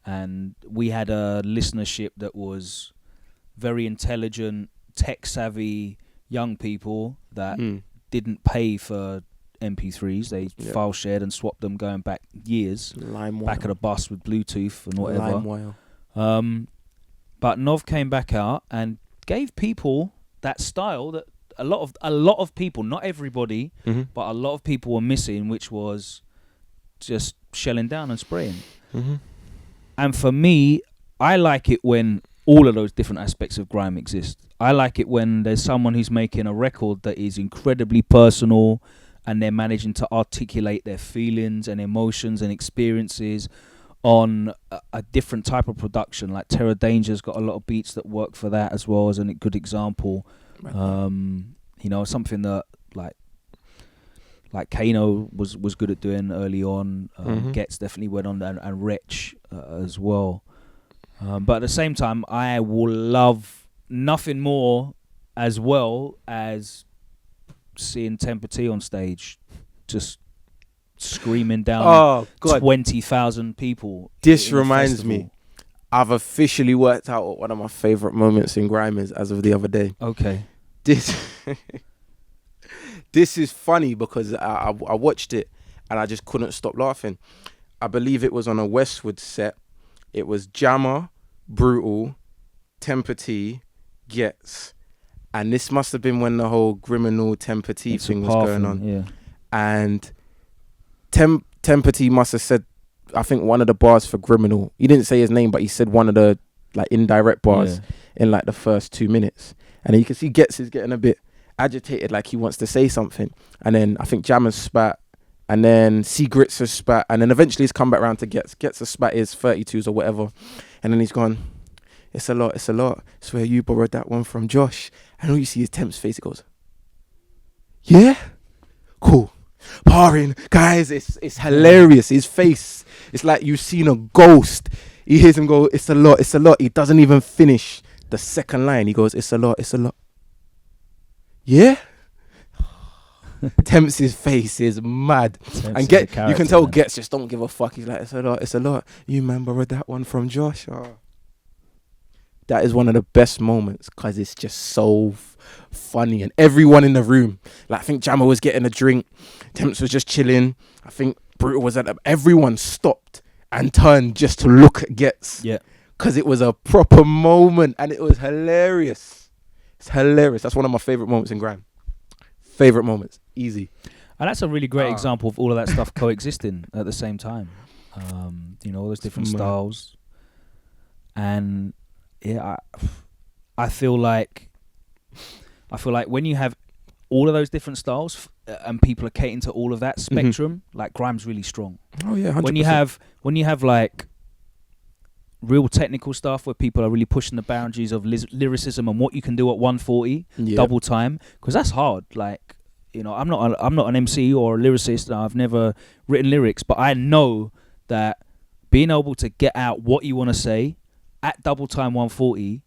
and we had a listenership that was very intelligent, tech-savvy young people that didn't pay for MP3s. They file shared and swapped them going back years. Back at a bus with Bluetooth and whatever. But Nov came back out and gave people that style that a lot of people, not everybody, but a lot of people were missing, which was just shelling down and spraying. And for me, I like it when all of those different aspects of grime exist. I like it when there's someone who's making a record that is incredibly personal and they're managing to articulate their feelings and emotions and experiences on a different type of production. Like Terror Danger's got a lot of beats that work for that as well, as a good example. You know, something that like Kano was good at doing early on. Getz definitely went on, and Wretch as well. But at the same time, I will love nothing more as well as seeing Temper T on stage just screaming down 20,000 people. This reminds me, I've officially worked out what one of my favourite moments in Grime is as of the other day. Okay. This is funny because I watched it and I just couldn't stop laughing. I believe it was on a Westwood set. It was Jammer, Brutal, Temper T, Getz. And this must have been when the whole Criminal Temper T thing was going on. Yeah. And Temper T must have said, I think, one of the bars for Criminal. He didn't say his name, but he said one of the like indirect bars in like the first 2 minutes. And you can see Getz is getting a bit agitated, like he wants to say something. And then I think Jammer's spat. And then Grits has spat. And then eventually he's come back around to Getz. Getz has spat his 32s or whatever. And then he's gone, it's a lot. Swear you borrowed that one from Josh. And all you see is Temp's face. He goes, yeah? Cool. Parring. Guys, it's hilarious. His face, it's like you've seen a ghost. He hears him go, it's a lot. He doesn't even finish the second line. He goes, it's a lot. Yeah? Temp's face is mad. And you can tell Getz just don't give a fuck. He's like, it's a lot. You remember that one from Josh? Oh. That is one of the best moments because it's just so funny. And everyone in the room, like I think Jammer was getting a drink. Temps was just chilling. I think Brutal was at everyone stopped and turned just to look at Getz. Yeah. Because it was a proper moment and it was hilarious. It's hilarious. That's one of my favourite moments in Grime. Favourite moments. Easy. And that's a really great example of all of that stuff coexisting at the same time. You know, all those different styles. And yeah, I feel like when you have all of those different styles and people are catering to all of that spectrum, like Grime's really strong. Oh yeah, 100%. When you have like real technical stuff where people are really pushing the boundaries of lyricism and what you can do at 140 double time, because that's hard. Like, you know, I'm not an MC or a lyricist. I've never written lyrics, but I know that being able to get out what you want to say at double time 140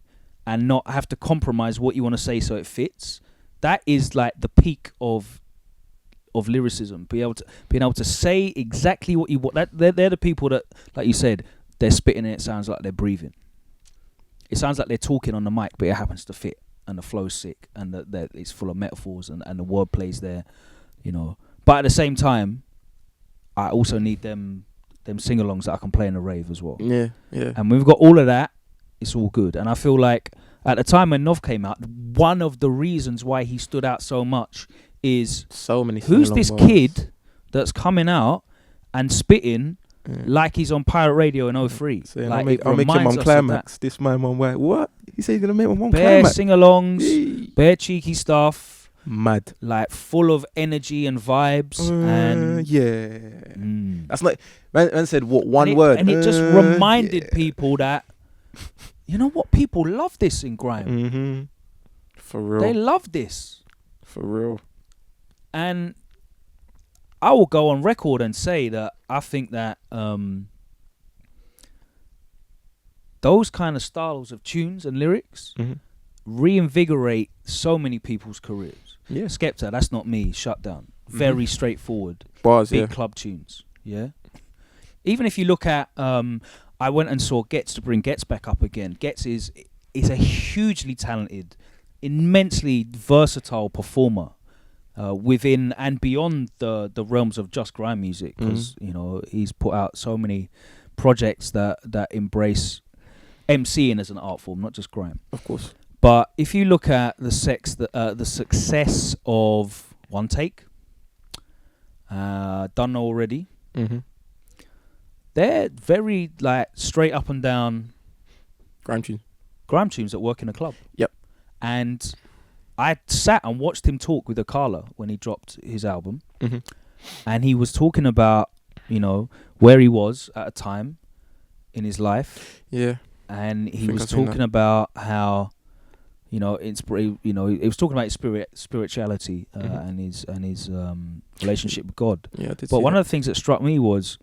and not have to compromise what you want to say so it fits, that is like the peak of lyricism. Being able to say exactly what you want. They're the people that, like you said, they're spitting and it sounds like they're breathing. It sounds like they're talking on the mic, but it happens to fit, and the flow's sick, and that it's full of metaphors, and the wordplay's there, you know. But at the same time, I also need them sing-alongs that I can play in a rave as well. Yeah, yeah. And we've got all of that. It's all good. And I feel like at the time when Nov came out, one of the reasons why he stood out so much is so many. Who's this kid that's coming out and spitting like he's on pirate radio in 03? Like, I'll make him on Climax. This man on where? What? He said he's gonna make him on bare Climax. Sing-alongs, bare cheeky stuff. Mad. Like full of energy and vibes. And yeah. That's like man said what one word. And it just reminded people that, you know what, people love this in grime. Mm-hmm. For real. They love this. For real. And I will go on record and say that I think that those kind of styles of tunes and lyrics reinvigorate so many people's careers. Yeah. Skepta, that's not me, shut down. Very straightforward. Bars, big club tunes. Yeah. Even if you look at I went and saw Gets to bring Gets back up again. Gets is a hugely talented, immensely versatile performer. Within and beyond the realms of just grime music, because you know he's put out so many projects that embrace MCing as an art form, not just grime. Of course. But if you look at the success of One Take, Done Already, they're very like straight up and down grime tunes that work in a club. Yep. And I sat and watched him talk with Akala when he dropped his album, and he was talking about, you know, where he was at a time in his life. Yeah. And he was talking about how, you know, he was talking about his spirituality and his relationship with God. Yeah, I did. But one of the things that struck me was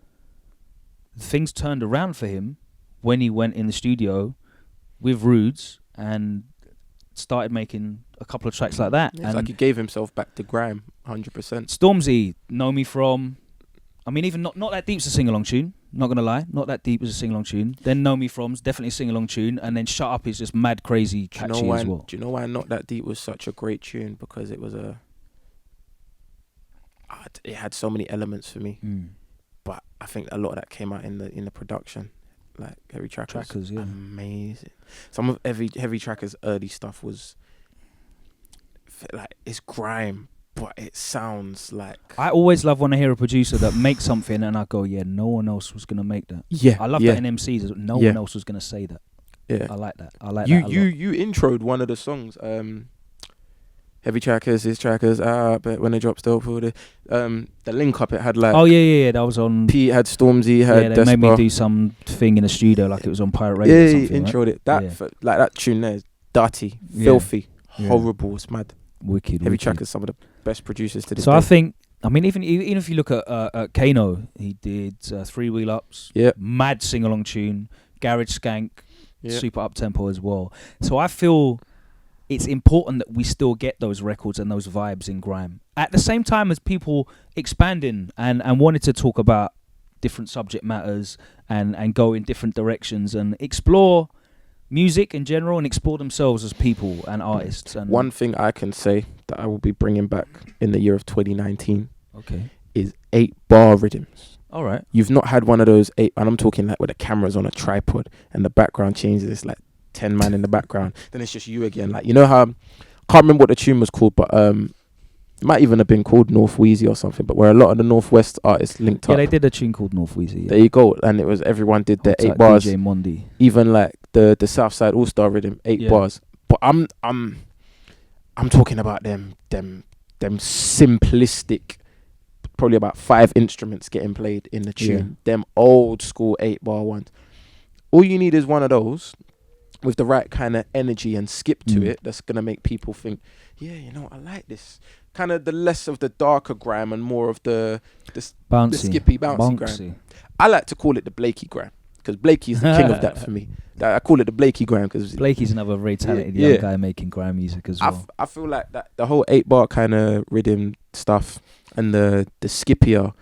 things turned around for him when he went in the studio with Rudes and started making a couple of tracks like that. Yeah, it's like he gave himself back to grime 100%. Stormzy, Know Me From, I mean, even Not That Deep's a sing-along tune, not gonna lie. Not That Deep is a sing-along tune. Then Know Me From's definitely a sing-along tune, and then Shut Up is just mad crazy catchy as well. Do you know why Not That Deep was such a great tune? Because it was it had so many elements for me. But I think a lot of that came out in the production. Like Heavy Trackers, yeah, amazing. Some of Heavy Trackers' early stuff was like, it's grime, but it sounds like. I always love when I hear a producer that makes something and I go, yeah, no one else was gonna make that. Yeah, I love that in MCs. No one else was gonna say that. Yeah, I like that. I like you. that. You introed one of the songs. Heavy Trackers, his trackers, but when they drop still for the link up, it had like. Oh yeah, that was on. Pete had Stormzy, had they made Despa. me do some thing in the studio like it was on pirate radio. Yeah, or he introed right? it. Like that tune there is dirty, filthy, horrible. It's mad. Wicked. Heavy Trackers, some of the best producers to this day. So I think, I mean, even if you look at Kano, he did 3 Wheel Ups. Yeah. Mad sing along tune. Garage Skank. Yeah. Super up tempo as well. So I feel it's important that we still get those records and those vibes in grime. At the same time as people expanding and wanted to talk about different subject matters and go in different directions and explore music in general and explore themselves as people and artists. And one thing I can say that I will be bringing back in the year of 2019 is 8-bar rhythms. All right. You've not had one of those 8, and I'm talking like with the cameras on a tripod and the background changes. It's like 10 man in the background. Then it's just you again. Like, you know how, can't remember what the tune was called, but It might even have been called North Wheezy or something, but where a lot of the Northwest artists linked Yeah, up. they did a tune called North Wheezy. Yeah. There you go. And it was everyone did their It's 8 like bars. DJ Mondi. Even like the Southside All Star Rhythm, 8 bars. But I'm talking about them simplistic, probably about 5 instruments getting played in the tune. Them old school 8-bar ones. All you need is one of those with the right kind of energy and skip to it. That's gonna make people think, yeah, you know, I like this. Kind of the less of the darker grime and more of the skippy, bouncy grime. I like to call it the Blakey grime because Blakey's the king of that for me. I call it the Blakey grime because Blakey's another very talented young guy making grime music as well. I feel like that the whole 8-bar kind of rhythm stuff and the skippier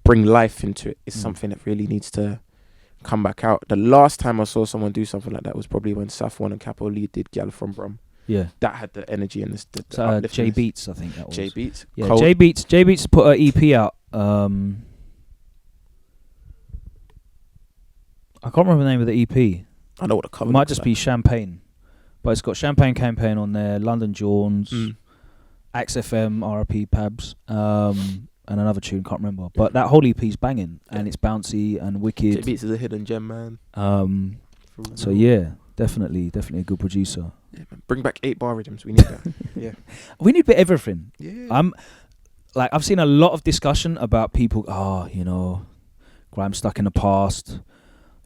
bring life into it is something that really needs to come back out. The last time I saw someone do something like that was probably when Saf One and Capo Lee did Gal from Brum. Yeah, that had the energy and the J Beats, I think that was. J Beats, yeah. Cold. J Beats put an EP out. I can't remember the name of the EP. I know what the cover. It might just be Champagne, but it's got Champagne Campaign on there, London Jones, Axe FM, RP Pabs, and another tune, can't remember. But that whole EP's banging, and it's bouncy and wicked. J Beats is a hidden gem, man. So yeah, definitely a good producer. Yeah, man. Bring back 8-bar rhythms. We need that. Yeah, we need a bit of everything. Yeah, I've seen a lot of discussion about people. You know, grime's stuck in the past.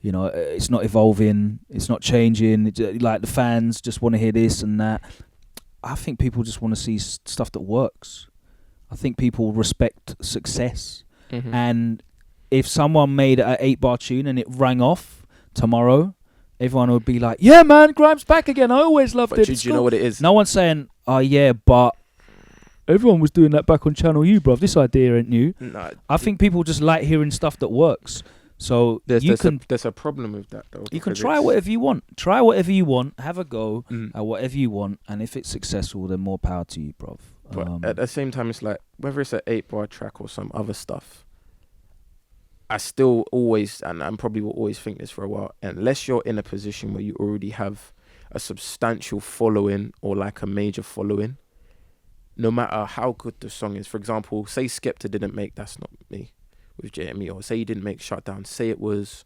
You know, it's not evolving. It's not changing. Like the fans just want to hear this and that. I think people just want to see stuff that works. I think people respect success. And if someone made an 8-bar tune and it rang off tomorrow, everyone would be like, yeah, man, grime's back again. I always loved it. Do you know what it is? No one's saying, oh, yeah, but everyone was doing that back on Channel U, bruv. This idea ain't new. No, I think people just like hearing stuff that works. So there's a problem with that, though. You can try whatever you want. Try whatever you want. Have a go at whatever you want. And if it's successful, then more power to you, bruv. But at the same time, it's like, whether it's an 8-bar track or some other stuff, I still always, and I probably will always think this for a while, unless you're in a position where you already have a substantial following or like a major following, no matter how good the song is. For example, say Skepta didn't make That's Not Me with JME, or say he didn't make Shutdown. Say it was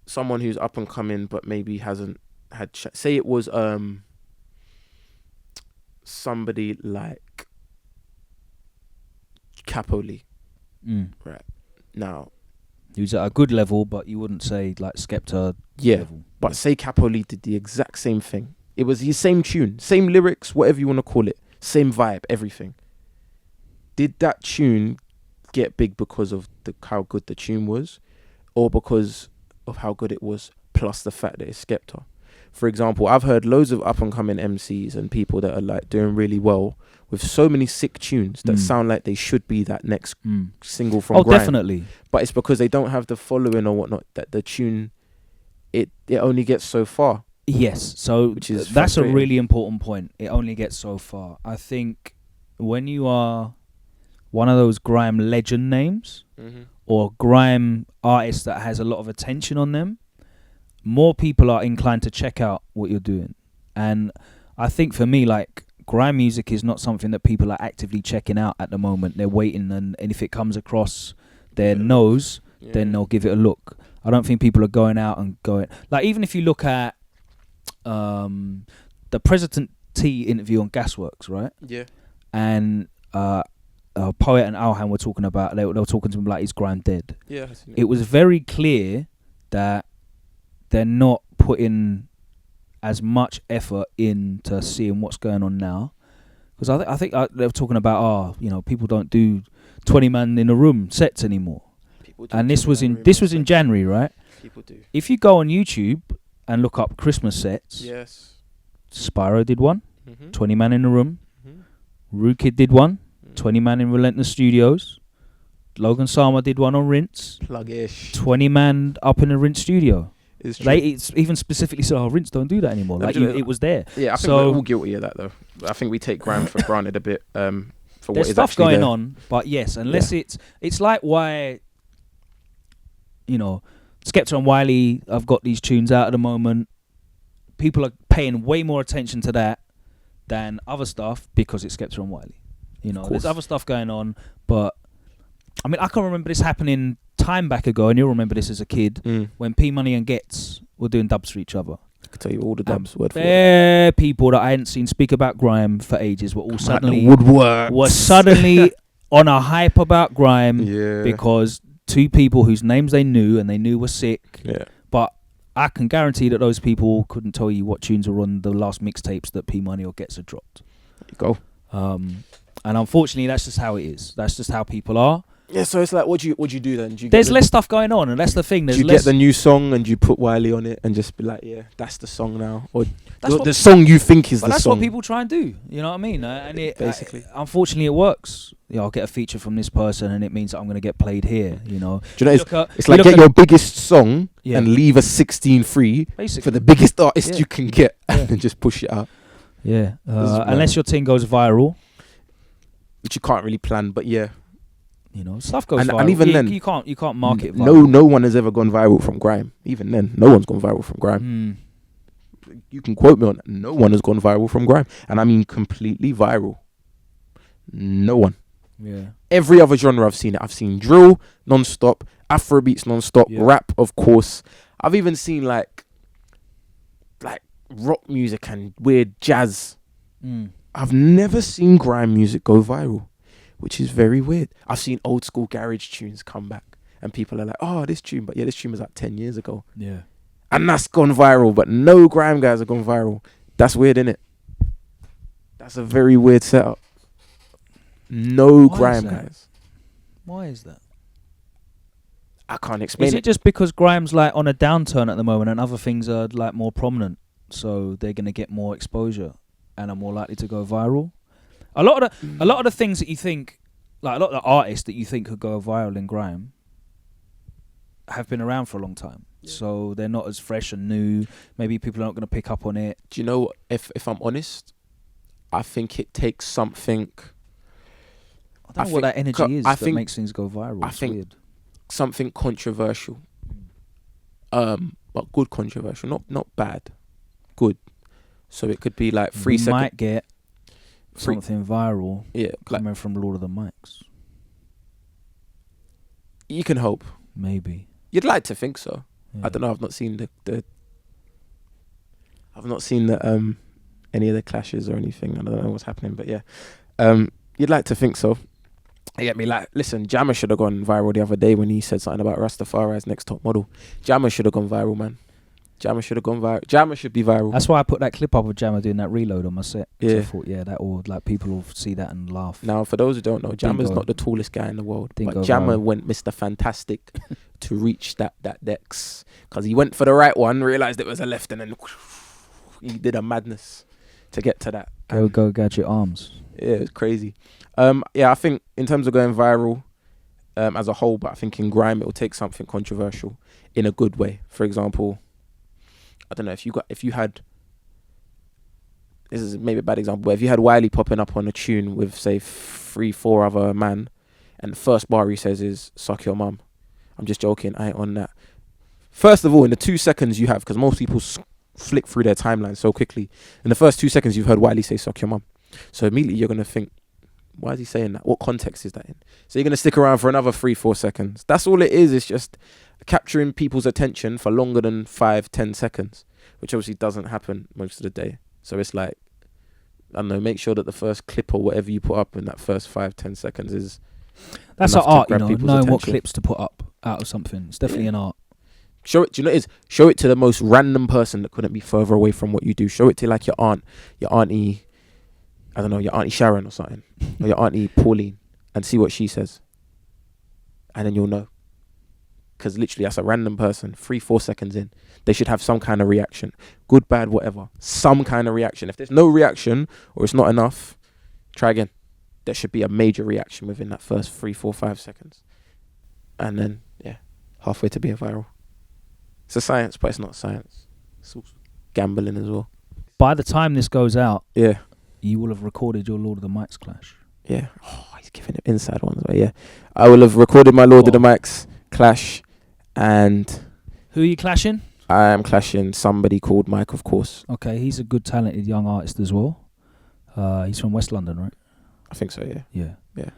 someone who's up and coming but maybe hasn't had... say it was somebody like Capo Lee. Right. Now, who's at a good level, but you wouldn't say like Skepta level. But say Capo Lee did the exact same thing. It was the same tune, same lyrics, whatever you want to call it, same vibe, everything. Did that tune get big because of how good the tune was, or because of how good it was plus the fact that it's Skepta? For example, I've heard loads of up and coming MCs and people that are like doing really well with so many sick tunes that sound like they should be that next single from Grime. Definitely. But it's because they don't have the following or whatnot that the tune it only gets so far. Yes, so that's a really important point. It only gets so far. I think when you are one of those grime legend names or grime artists that has a lot of attention on them, more people are inclined to check out what you're doing. And I think for me, like, grime music is not something that people are actively checking out at the moment. They're waiting, and if it comes across their nose, then they'll give it a look. I don't think people are going out and going... like, even if you look at the President T interview on Gasworks, right? Yeah. And Poet and Alhan were talking about... They were talking to him like, is grime dead? Yeah. It was very clear that they're not putting as much effort into seeing what's going on now, because I think they were talking about people don't do 20 man in a room sets anymore, and this was in January, right? People do. If you go on YouTube and look up Christmas sets, yes, Spyro did one, 20 man in a room. Rue Kid did one, 20 man in Relentless Studios. Logan Sama did one on Rinse, pluggish, 20 man up in a Rinse studio. It's even specifically said, Rinse don't do that anymore. Like, it was there. Yeah, I think we're all guilty of that, though. I think we take grime for granted a bit for what there's is stuff actually going there. on, but yes, unless it's like why, Skepta and Wiley have got these tunes out at the moment. People are paying way more attention to that than other stuff because it's Skepta and Wiley. You know, there's other stuff going on, but I mean, I can remember this happening time back ago, and you'll remember this as a kid when P Money and Gets were doing dubs for each other. I could tell you all the dubs word for word. People that I hadn't seen speak about grime for ages were all suddenly on a hype about grime because two people whose names they knew and they knew were sick. Yeah. But I can guarantee that those people couldn't tell you what tunes were on the last mixtapes that P Money or Gets had dropped. There you go. And unfortunately, that's just how it is. That's just how people are. Yeah, so it's like, what do you do then? There's less stuff going on, and that's the thing. Do you get the new song and you put Wiley on it and just be like, yeah, that's the song now, or the song you think is the song? That's what people try and do. You know what I mean? And it basically, unfortunately, it works. I'll get a feature from this person, and it means that I'm going to get played here. You know, do you know it's like get your biggest song and leave a 16 free for the biggest artist you can get, and then just push it out. Yeah, unless your thing goes viral, which you can't really plan, but yeah. You know, stuff goes viral. And even then, you can't market it viral. No one has ever gone viral from grime. Even then, no one's gone viral from grime. You can quote me on that. No one has gone viral from grime. And I mean completely viral. No one. Yeah. Every other genre I've seen it. I've seen drill non-stop, Afrobeats non-stop, rap, of course. I've even seen like rock music and weird jazz. I've never seen grime music go viral, which is very weird. I've seen old school garage tunes come back and people are like, oh, this tune, but this tune was like 10 years ago. Yeah. And that's gone viral, but no grime guys have gone viral. That's weird, innit? That's a very weird setup. No grime guys. Why is that? I can't explain it. Is it just because grime's like on a downturn at the moment and other things are like more prominent, so they're going to get more exposure and are more likely to go viral? A lot of the things that you think, like a lot of the artists that you think could go viral in grime, have been around for a long time. Yeah. So they're not as fresh and new. Maybe people are not going to pick up on it. Do you know what, if I'm honest, I think it takes something. I don't know what that energy is that makes things go viral. I think weird. Something controversial. But good controversial, not bad. Good. So it could be like 3 seconds. Might get something viral coming from Lord of the Mics. You can hope. Maybe. You'd like to think so. Yeah. I don't know. I've not seen any of the clashes or anything. I don't know what's happening, but yeah. You'd like to think so. You get me? Like, listen, Jammer should have gone viral the other day when he said something about Rastafari's next top model. Jammer should have gone viral, man. Jammer should have gone viral. Jammer should be viral. That's why I put that clip up of Jammer doing that reload on my set. Yeah. I thought, that will, like, people will see that and laugh. Now, for those who don't know, Jammer's not the tallest guy in the world. But Jammer went Mr. Fantastic to reach that Dex. Because he went for the right one, realised it was a left, and then he did a madness to get to that. Go Gadget Arms. Yeah, it's crazy. I think in terms of going viral as a whole, but I think in grime, it will take something controversial in a good way. For example, I don't know, if you had, this is maybe a bad example, but if you had Wiley popping up on a tune with, say, 3-4 other man, and the first bar he says is, suck your mum. I'm just joking, I ain't on that. First of all, in the 2 seconds you have, because most people flick through their timeline so quickly, in the first 2 seconds you've heard Wiley say, suck your mum. So immediately you're going to think, why is he saying that? What context is that in? So you're going to stick around for another 3-4 seconds. That's all it is. It's just capturing people's attention for longer than 5-10 seconds, which obviously doesn't happen most of the day. So it's like, I don't know, make sure that the first clip or whatever you put up in that first 5-10 seconds is. That's an art, knowing what clips to put up out of something. It's definitely an art. Show it. Do you know what it is? Show it to the most random person that couldn't be further away from what you do. Show it to like your auntie, I don't know, your auntie Sharon or something, or your auntie Pauline, and see what she says, and then you'll know. Because literally, that's a random person. 3-4 seconds in, they should have some kind of reaction, good, bad, whatever. Some kind of reaction. If there's no reaction or it's not enough, try again. There should be a major reaction within that first 3-4-5 seconds, and then halfway to being viral. It's a science, but it's not science. It's also gambling as well. By the time this goes out, you will have recorded your Lord of the Mics clash. Yeah. Oh, he's giving it inside ones, but yeah. I will have recorded my Lord of the Mics clash, and who are you clashing? I am clashing somebody called Mike, of course. Okay, he's a good, talented young artist as well. He's from West London, right? I think so. Yeah. Yeah.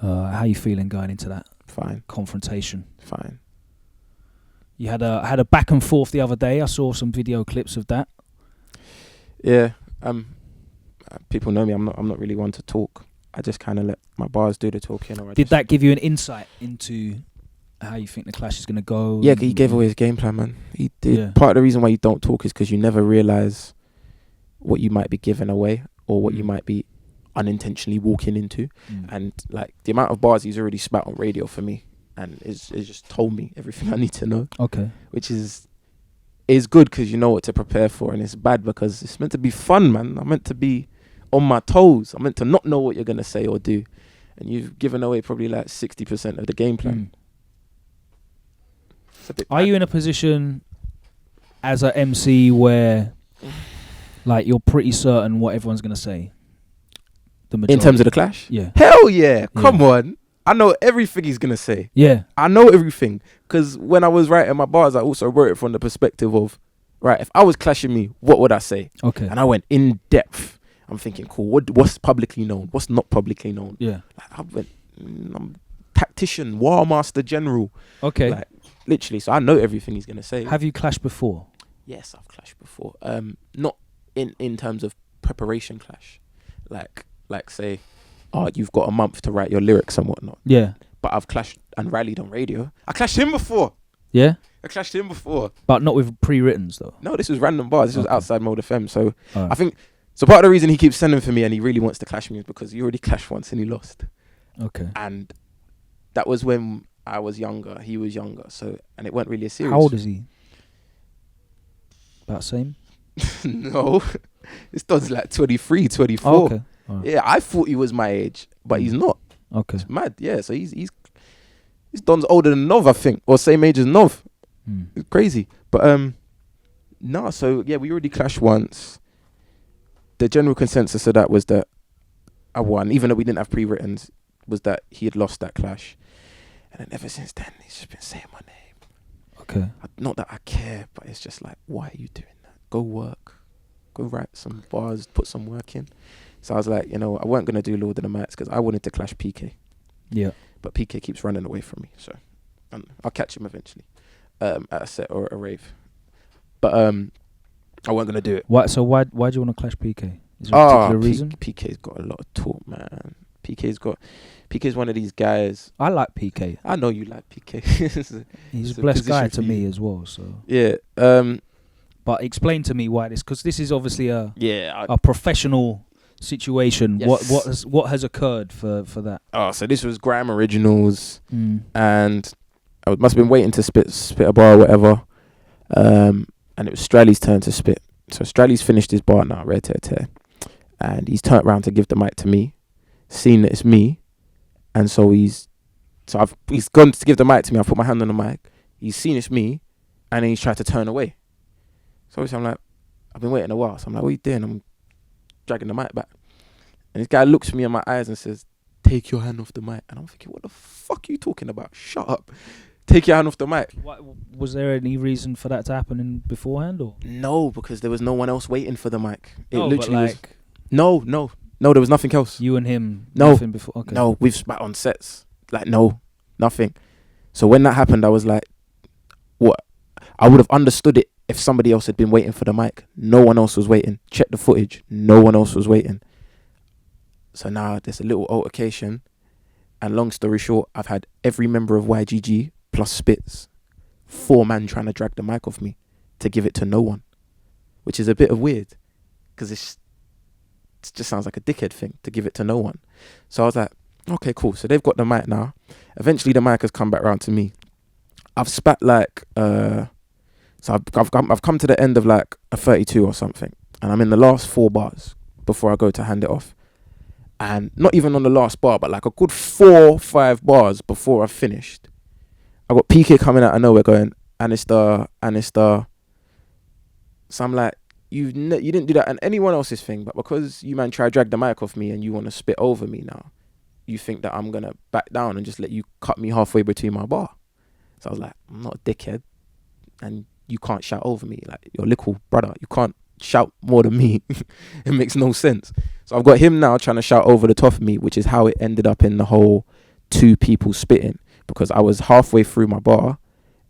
How you feeling going into that Fine. confrontation? Fine. You had a back and forth the other day. I saw some video clips of that. Yeah. People know me. I'm not really one to talk. I just kind of let my bars do the talking. Did that give you an insight into how you think the clash is going to go? Yeah, he gave away his game plan, man. He did. Yeah. Part of the reason why you don't talk is because you never realize what you might be giving away or what you might be unintentionally walking into. And like the amount of bars he's already spat on radio for me, and it's just told me everything I need to know. Okay. Which is good because you know what to prepare for, and it's bad because it's meant to be fun, man. I'm meant to be on my toes. I'm meant to not know what you're gonna say or do, and you've given away probably like 60% of the game plan. Are you in a position as a MC where like you're pretty certain what everyone's gonna say? In terms of the clash? Yeah. Hell yeah. Come on. I know everything he's going to say. Yeah. I know everything. Because when I was writing my bars, I also wrote it from the perspective of, right, if I was clashing me, what would I say? Okay. And I went in depth. I'm thinking, cool, what's publicly known? What's not publicly known? Yeah. Like, I went, I'm tactician, war master general. Okay. Like, literally. So I know everything he's going to say. Have you clashed before? Yes, I've clashed before. Not in terms of preparation clash. Like say, you've got a month to write your lyrics and whatnot. Yeah. But I've clashed and rallied on radio. I clashed him before. Yeah? I clashed him before. But not with pre-writtens though? No, this was random bars. This was outside Mode FM. So right. I think, so part of the reason he keeps sending for me and he really wants to clash me is because he already clashed once and he lost. Okay. And that was when I was younger. He was younger. So, and it weren't really a serious. How old is he? About same? No. This dog's like 23, 24. Oh, okay. Right. Yeah, I thought he was my age, but he's not. Okay. It's mad. Yeah, so he's Don's older than Nov, I think, or same age as Nov. It's crazy. But no, so yeah, we already clashed once. The general consensus of that was that I won, even though we didn't have pre-writtens, was that he had lost that clash. And then ever since then, he's just been saying my name. Okay. Not that I care, but it's just like, why are you doing that? Go work. Go write some bars, put some work in. So I was like, I weren't going to do Lord of the Mats because I wanted to clash PK. Yeah. But PK keeps running away from me. So I'll catch him eventually at a set or a rave. But I weren't going to do it. Why do you want to clash PK? Is there a particular reason? PK's got a lot of talk, man. PK's one of these guys. I like PK. I know you like PK. He's a blessed guy to me as well. So yeah. But explain to me why this, because this is obviously a professional situation. Yes. What has occurred for that? So this was Grime Originals, and I must have been waiting to spit a bar or whatever, and it was Straley's turn to spit. So Straley's finished his bar now, rare tear tear, and he's turned around to give the mic to me, seen that it's me, and so he's gone to give the mic to me. I put my hand on the mic. He's seen it's me, and then he's tried to turn away. So obviously I'm like, I've been waiting a while. So I'm like, what are you doing? I'm dragging the mic back. And this guy looks me in my eyes and says, take your hand off the mic. And I'm thinking, what the fuck are you talking about? Shut up. Take your hand off the mic. Was there any reason for that to happen beforehand? Or? No, because there was no one else waiting for the mic. It literally was... No, there was nothing else. You and him? No. Nothing before? Okay. No, we've spat on sets. Like, no, nothing. So when that happened, I was like, what? I would have understood it if somebody else had been waiting for the mic. No one else was waiting. Check the footage. No one else was waiting. So now there's a little altercation. And long story short, I've had every member of YGG plus Spitz, 4 men trying to drag the mic off me to give it to no one. Which is a bit of weird. Because it just sounds like a dickhead thing to give it to no one. So I was like, okay, cool. So they've got the mic now. Eventually the mic has come back round to me. I've spat like... So I've come to the end of like a 32 or something, and I'm in the last 4 bars before I go to hand it off. And not even on the last bar, but like a good 4-5 bars before I've finished, I got PK coming out of nowhere going, Anister. So I'm like, you didn't do that on anyone else's thing, but because you man try to drag the mic off me and you want to spit over me now, you think that I'm going to back down and just let you cut me halfway between my bar. So I was like, I'm not a dickhead, and you can't shout over me. Like, your little brother, you can't shout more than me. It makes no sense. So So I've got him now trying to shout over the top of me, which is how it ended up in the whole 2 people spitting, because I was halfway through my bar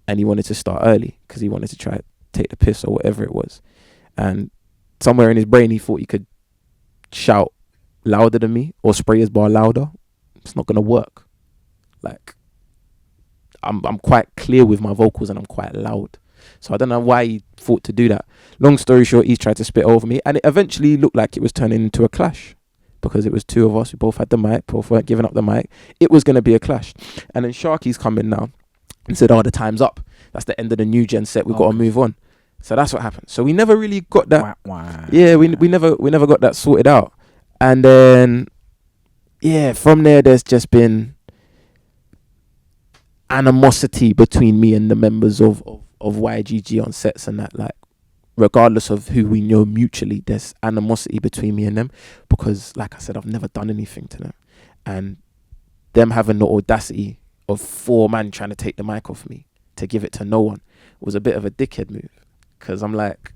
and he wanted to start early because he wanted to try to take the piss or whatever it was. And somewhere in his brain, he thought he could shout louder than me or spray his bar louder. It's not going to work. Like, I'm quite clear with my vocals and I'm quite loud. So I don't know why he thought to do that. Long story short, he tried to spit over me, and it eventually looked like it was turning into a clash because it was 2 of us. We both had the mic, both weren't giving up the mic. It was going to be a clash. And then Sharky's come in now and said, oh, the time's up. That's the end of the new gen set. We've got to move on. So that's what happened. So we never really got that. Yeah, we never got that sorted out. And then, yeah, from there, there's just been animosity between me and the members of YGG on sets and that. Like, regardless of who we know mutually, there's animosity between me and them because, like I said, I've never done anything to them. And them having the audacity of 4 men trying to take the mic off me to give it to no one was a bit of a dickhead move. Because I'm like,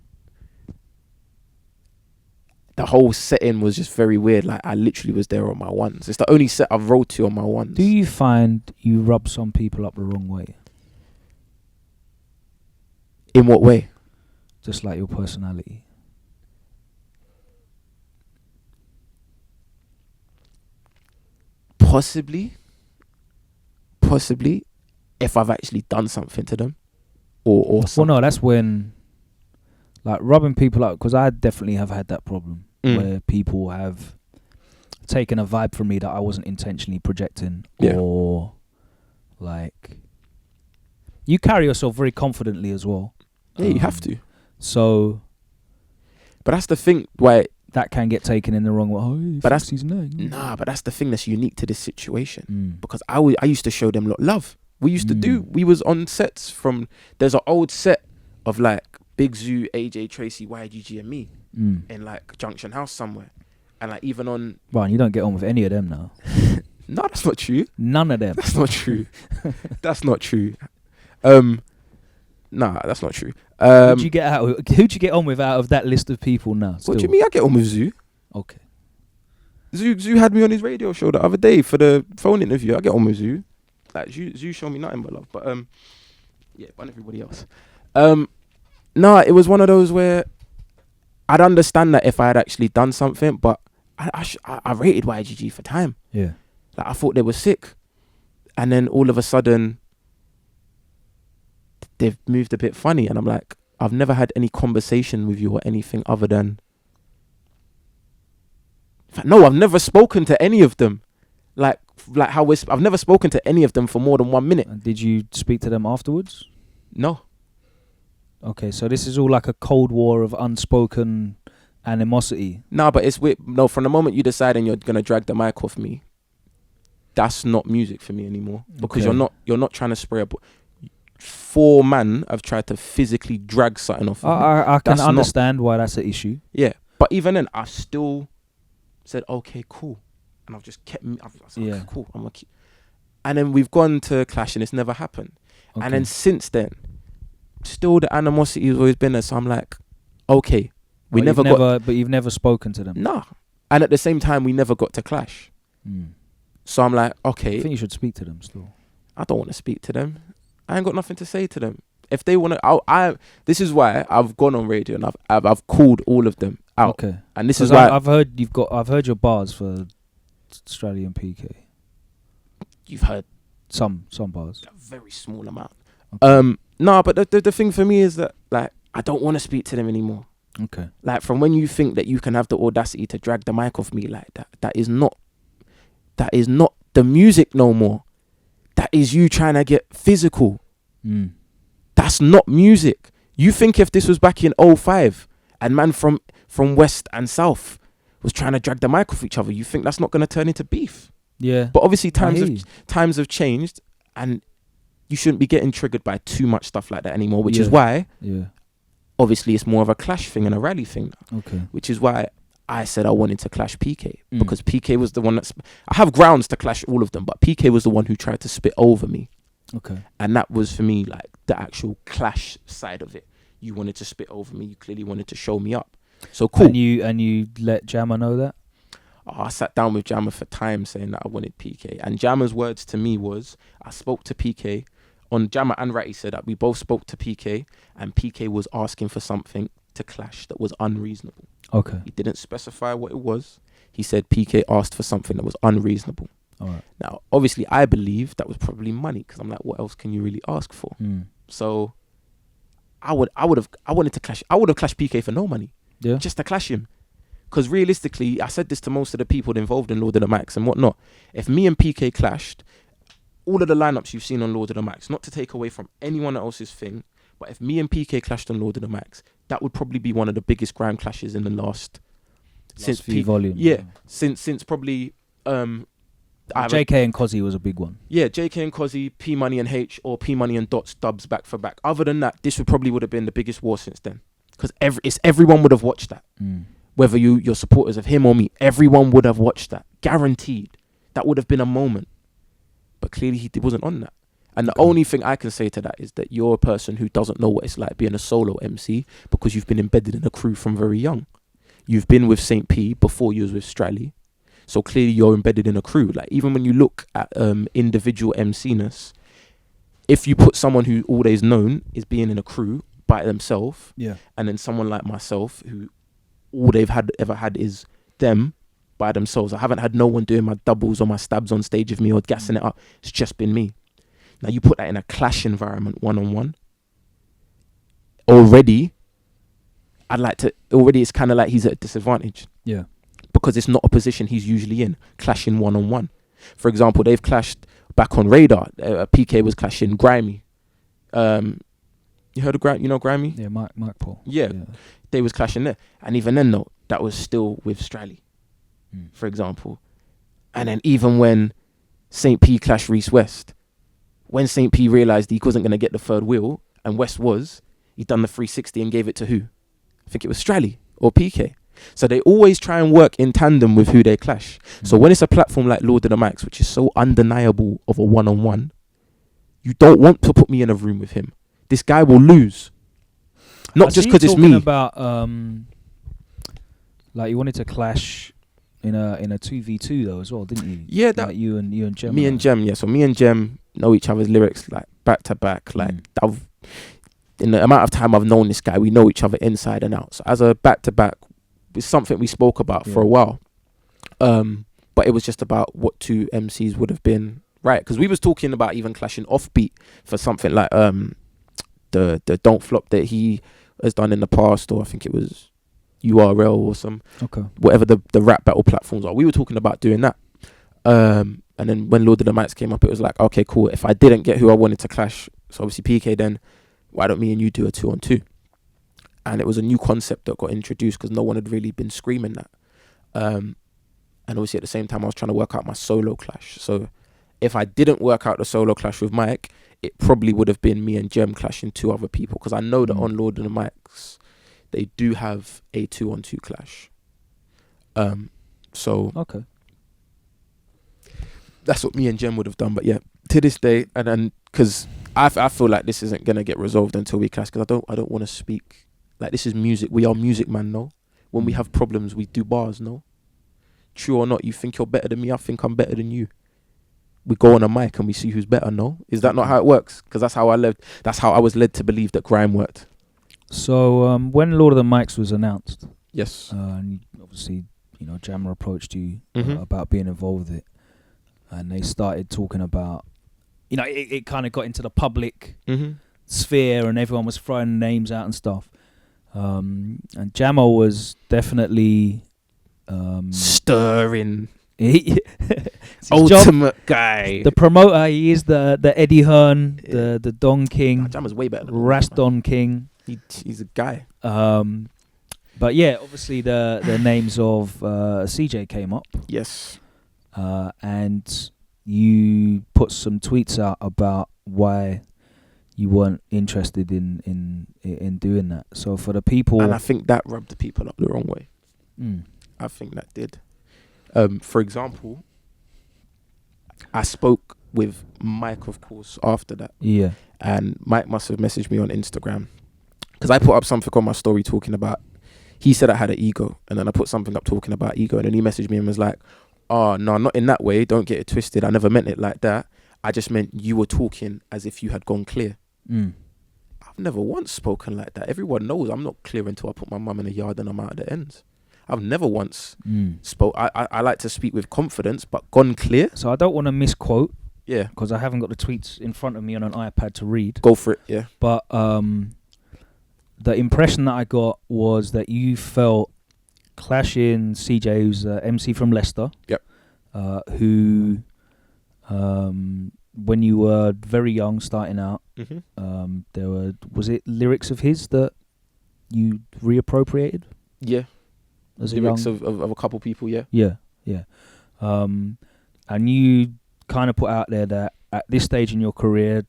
the whole setting was just very weird. Like, I literally was there on my ones. It's the only set I've rolled to on my ones. Do you find you rub some people up the wrong way? In what way? Just like your personality. Possibly, if I've actually done something to them, or well, no, that's when, like, rubbing people up, because I definitely have had that problem where people have taken a vibe from me that I wasn't intentionally projecting, or like, you carry yourself very confidently as well. Yeah, you have to. So, but that's the thing why that can get taken in the wrong way. Oh, but that's his name. Nah, but that's the thing that's unique to this situation because I used to show them love. We used to do. We was on sets from. There's an old set of like Big Zoo, AJ, Tracy, YGG, and me in like Junction House somewhere, and like even on. Right, you don't get on with any of them now. No, that's not true. None of them. That's not true. That's not true. Nah, that's not true. Who'd you get on with out of that list of people now? Still? What do you mean? I get on with Zoo. Okay. Zoo had me on his radio show the other day for the phone interview. I get on with Zoo. Like Zoo showed me nothing but love. But yeah, but everybody else. No, it was one of those where I'd understand that if I had actually done something, but I rated YGG for time. Yeah. Like I thought they were sick, and then all of a sudden they've moved a bit funny, and I'm like, I've never had any conversation with you or anything other than. No, I've never spoken to any of them. Like how I've never spoken to any of them for more than 1 minute. And did you speak to them afterwards? No. Okay, so this is all like a cold war of unspoken animosity. No, but it's weird. No, from the moment you decide and you're gonna drag the mic off me, that's not music for me anymore. Because you're not trying to spray a. 4 men have tried to physically drag something off. I can understand why that's an issue. Yeah, but even then, I still said, "Okay, cool," and I've just kept. I was like, "Okay, cool." I'm gonna keep. And then we've gone to clash, and it's never happened. Okay. And then since then, still the animosity has always been there. So I'm like, "Okay, we never got." But you've never spoken to them. Nah, and at the same time, we never got to clash. So I'm like, "Okay." I think you should speak to them still. I don't want to speak to them. I ain't got nothing to say to them. If they want to, this is why I've gone on radio and I've called all of them out. Okay. And this is why I've heard your bars for Australian PK. You've heard some bars. A very small amount. Okay. No, but the thing for me is that like I don't want to speak to them anymore. Okay. Like from when you think that you can have the audacity to drag the mic off me like that, that is not the music no more. That is you trying to get physical. That's not music. You think if this was back in 2005 and man from West and South was trying to drag the mic off each other, you think that's not going to turn into beef? Yeah. But obviously times have changed, and you shouldn't be getting triggered by too much stuff like that anymore, which is why obviously it's more of a clash thing and a rally thing. Okay. Which is why I said I wanted to clash PK because PK was the one that's. I have grounds to clash all of them, but PK was the one who tried to spit over me. Okay. And that was for me like the actual clash side of it. You wanted to spit over me. You clearly wanted to show me up. So cool. And you let Jammer know that? I sat down with Jammer for time saying that I wanted PK. And Jammer's words to me was, I spoke to PK. On Jammer and Ratty said that we both spoke to PK, and PK was asking for something to clash that was unreasonable. Okay. He didn't specify what it was. He said PK asked for something that was unreasonable. All right. Now, obviously, I believe that was probably money, because I'm like, what else can you really ask for? So I would have clashed PK for no money. Yeah. Just to clash him. Because realistically, I said this to most of the people involved in Lord of the Mics and whatnot. If me and PK clashed, all of the lineups you've seen on Lord of the Mics, not to take away from anyone else's thing, but if me and PK clashed on Lord of the Mics, that would probably be one of the biggest Grime clashes in the last since few volumes. Yeah, since probably JK and Cozzy was a big one. Yeah, JK and Cozzy, P Money and H, or P Money and Dots dubs back for back. Other than that, this would have been the biggest war since then, because everyone would have watched that. Whether you're supporters of him or me, everyone would have watched that, guaranteed. That would have been a moment. But clearly he wasn't on that. And the only thing I can say to that is that you're a person who doesn't know what it's like being a solo MC, because you've been embedded in a crew from very young. You've been with St. P before you was with Strally. So clearly you're embedded in a crew. Like, even when you look at individual MC-ness, if you put someone who always known is being in a crew by themselves, and then someone like myself who all they've ever had is them by themselves. I haven't had no one doing my doubles or my stabs on stage with me or gassing it up. It's just been me. Now you put that in a clash environment, one-on-one. Already it's kind of like he's at a disadvantage. Yeah. Because it's not a position he's usually in, clashing one-on-one. For example, they've clashed back on Radar. PK was clashing Grimy. You heard of Grime? You know Grimy? Yeah, Mike Paul. Yeah, they was clashing there. And even then, though, that was still with Strally, for example. And then even when St. P clashed Reese West, when St. P realised he wasn't going to get the third wheel, and West was, he done the 360 and gave it to who? I think it was Strally or PK. So they always try and work in tandem with who they clash. So when it's a platform like Lord of the Mics, which is so undeniable of a one-on-one, you don't want to put me in a room with him. This guy will lose. Not just because it's me. About like you wanted to clash in a 2v2 though as well, didn't you? Yeah, that like you and Jem. Me and Jem, yeah. So me and Jem know each other's lyrics like back to back. Like in the amount of time I've known this guy, we know each other inside and out. So as a back to back, it's something we spoke about for a while. But it was just about what two MCs would have been right, because we was talking about even clashing offbeat for something like the Don't Flop that he has done in the past, or I think it was URL or some whatever the rap battle platforms are. We were talking about doing that. And then when Lord of the Mics came up, it was like, okay, cool. If I didn't get who I wanted to clash, so obviously PK, then why don't me and you do a 2-on-2? And it was a new concept that got introduced because no one had really been screaming that. And obviously at the same time, I was trying to work out my solo clash. So if I didn't work out the solo clash with Mike, it probably would have been me and Jem clashing two other people, because I know that on Lord of the Mics, they do have a 2-on-2 clash. So that's what me and Jem would have done. But yeah, to this day, and then because I feel like this isn't gonna get resolved until we clash, because I don't want to speak like this is music. We are music, man. No, when we have problems, we do bars. No, true or not, you think you're better than me, I think I'm better than you. We go on a mic and we see who's better. No, is that not how it works? Because that's how I lived. That's how I was led to believe that Grime worked. So when Lord of the Mics was announced, yes, and obviously Jammer approached you about being involved with it, and they started talking about, it kind of got into the public sphere, and everyone was throwing names out and stuff. And Jammer was definitely stirring. Ultimate guy. The promoter, he is the Eddie Hearn, the Don King. Jammer's way better than Raston King. He's a guy. But yeah, obviously the names of CJ came up. Yes. And you put some tweets out about why you weren't interested in doing that. So for the people, and I think that rubbed the people up the wrong way. I think that did. For example, I spoke with Mike, of course, after that. Yeah. And Mike must have messaged me on Instagram, because I put up something on my story talking about he said I had an ego, and then I put something up talking about ego, and then he messaged me and was like, "Oh no, not in that way. Don't get it twisted. I never meant it like that. I just meant you were talking as if you had gone clear." I've never once spoken like that. Everyone knows I'm not clear until I put my mum in the yard and I'm out at the ends. I've never once spoke. I like to speak with confidence, but gone clear. So I don't want to misquote. Yeah. Because I haven't got the tweets in front of me on an iPad to read. Go for it. Yeah. But the impression that I got was that you felt clashing CJ, who's Emcee from Leicester. Yep. Who, when you were very young, starting out, was it lyrics of his that you reappropriated? Yeah. As lyrics of a couple people, yeah. Yeah. And you kind of put out there that at this stage in your career,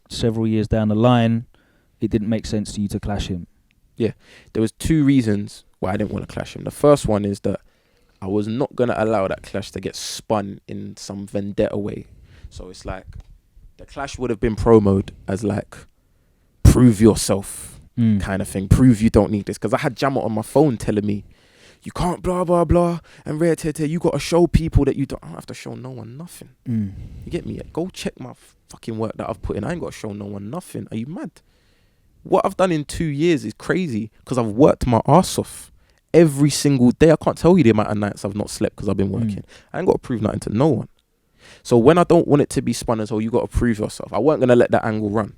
several years down the line, it didn't make sense to you to clash him. Yeah. There was 2 reasons why I didn't want to clash him. The first one is that I was not going to allow that clash to get spun in some vendetta way. So it's like the clash would have been promoted as like, prove yourself kind of thing. Prove you don't need this. Because I had Jammer on my phone telling me, you can't blah, blah, blah, and rare tear. You got to show people that you don't. I don't have to show no one nothing. You get me? Go check my fucking work that I've put in. I ain't got to show no one nothing. Are you mad? What I've done in 2 years is crazy because I've worked my ass off every single day. I can't tell you the amount of nights I've not slept because I've been working. I ain't got to prove nothing to no one. So when I don't want it to be spun as, oh, you got to prove yourself, I weren't going to let that angle run.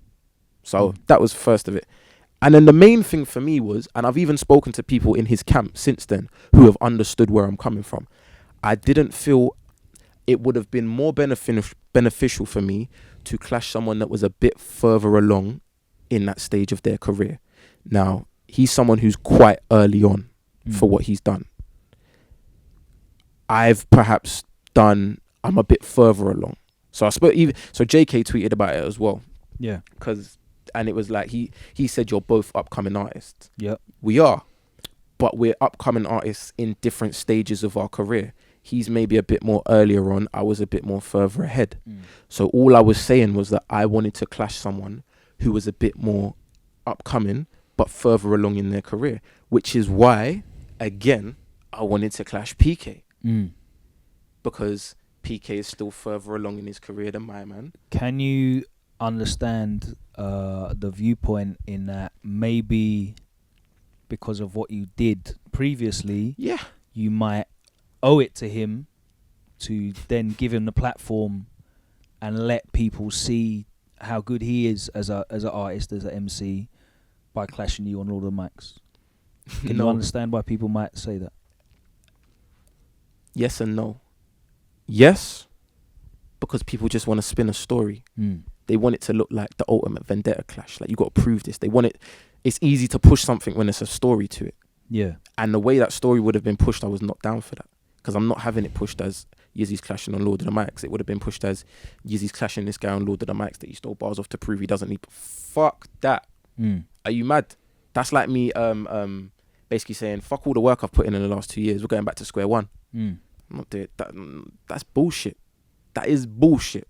So that was first of it. And then the main thing for me was, and I've even spoken to people in his camp since then who have understood where I'm coming from. I didn't feel it would have been more beneficial for me to clash someone that was a bit further along in that stage of their career. Now, he's someone who's quite early on for what he's done. I'm a bit further along. So JK tweeted about it as well. Yeah. And it was like, he said, you're both upcoming artists. Yeah. We are. But we're upcoming artists in different stages of our career. He's maybe a bit more earlier on. I was a bit more further ahead. So all I was saying was that I wanted to clash someone who was a bit more upcoming, but further along in their career. Which is why, again, I wanted to clash PK. Because PK is still further along in his career than my man. Can you understand the viewpoint in that maybe because of what you did previously, you might owe it to him to then give him the platform and let people see how good he is as an artist, as an MC, by clashing you on all the mics? Can you understand why people might say that? Yes and no. Yes, because people just want to spin a story. They want it to look like the ultimate vendetta clash. Like, you got to prove this. They want it. It's easy to push something when there's a story to it. Yeah. And the way that story would have been pushed, I was not down for that. Because I'm not having it pushed as Yizzy's clashing on Lord of the Mics. It would have been pushed as Yizzy's clashing this guy on Lord of the Mics that he stole bars off to prove he doesn't need. Fuck that. Are you mad? That's like me basically saying, fuck all the work I've put in the last 2 years. We're going back to square one. I'm not doing that. That's bullshit. That is bullshit.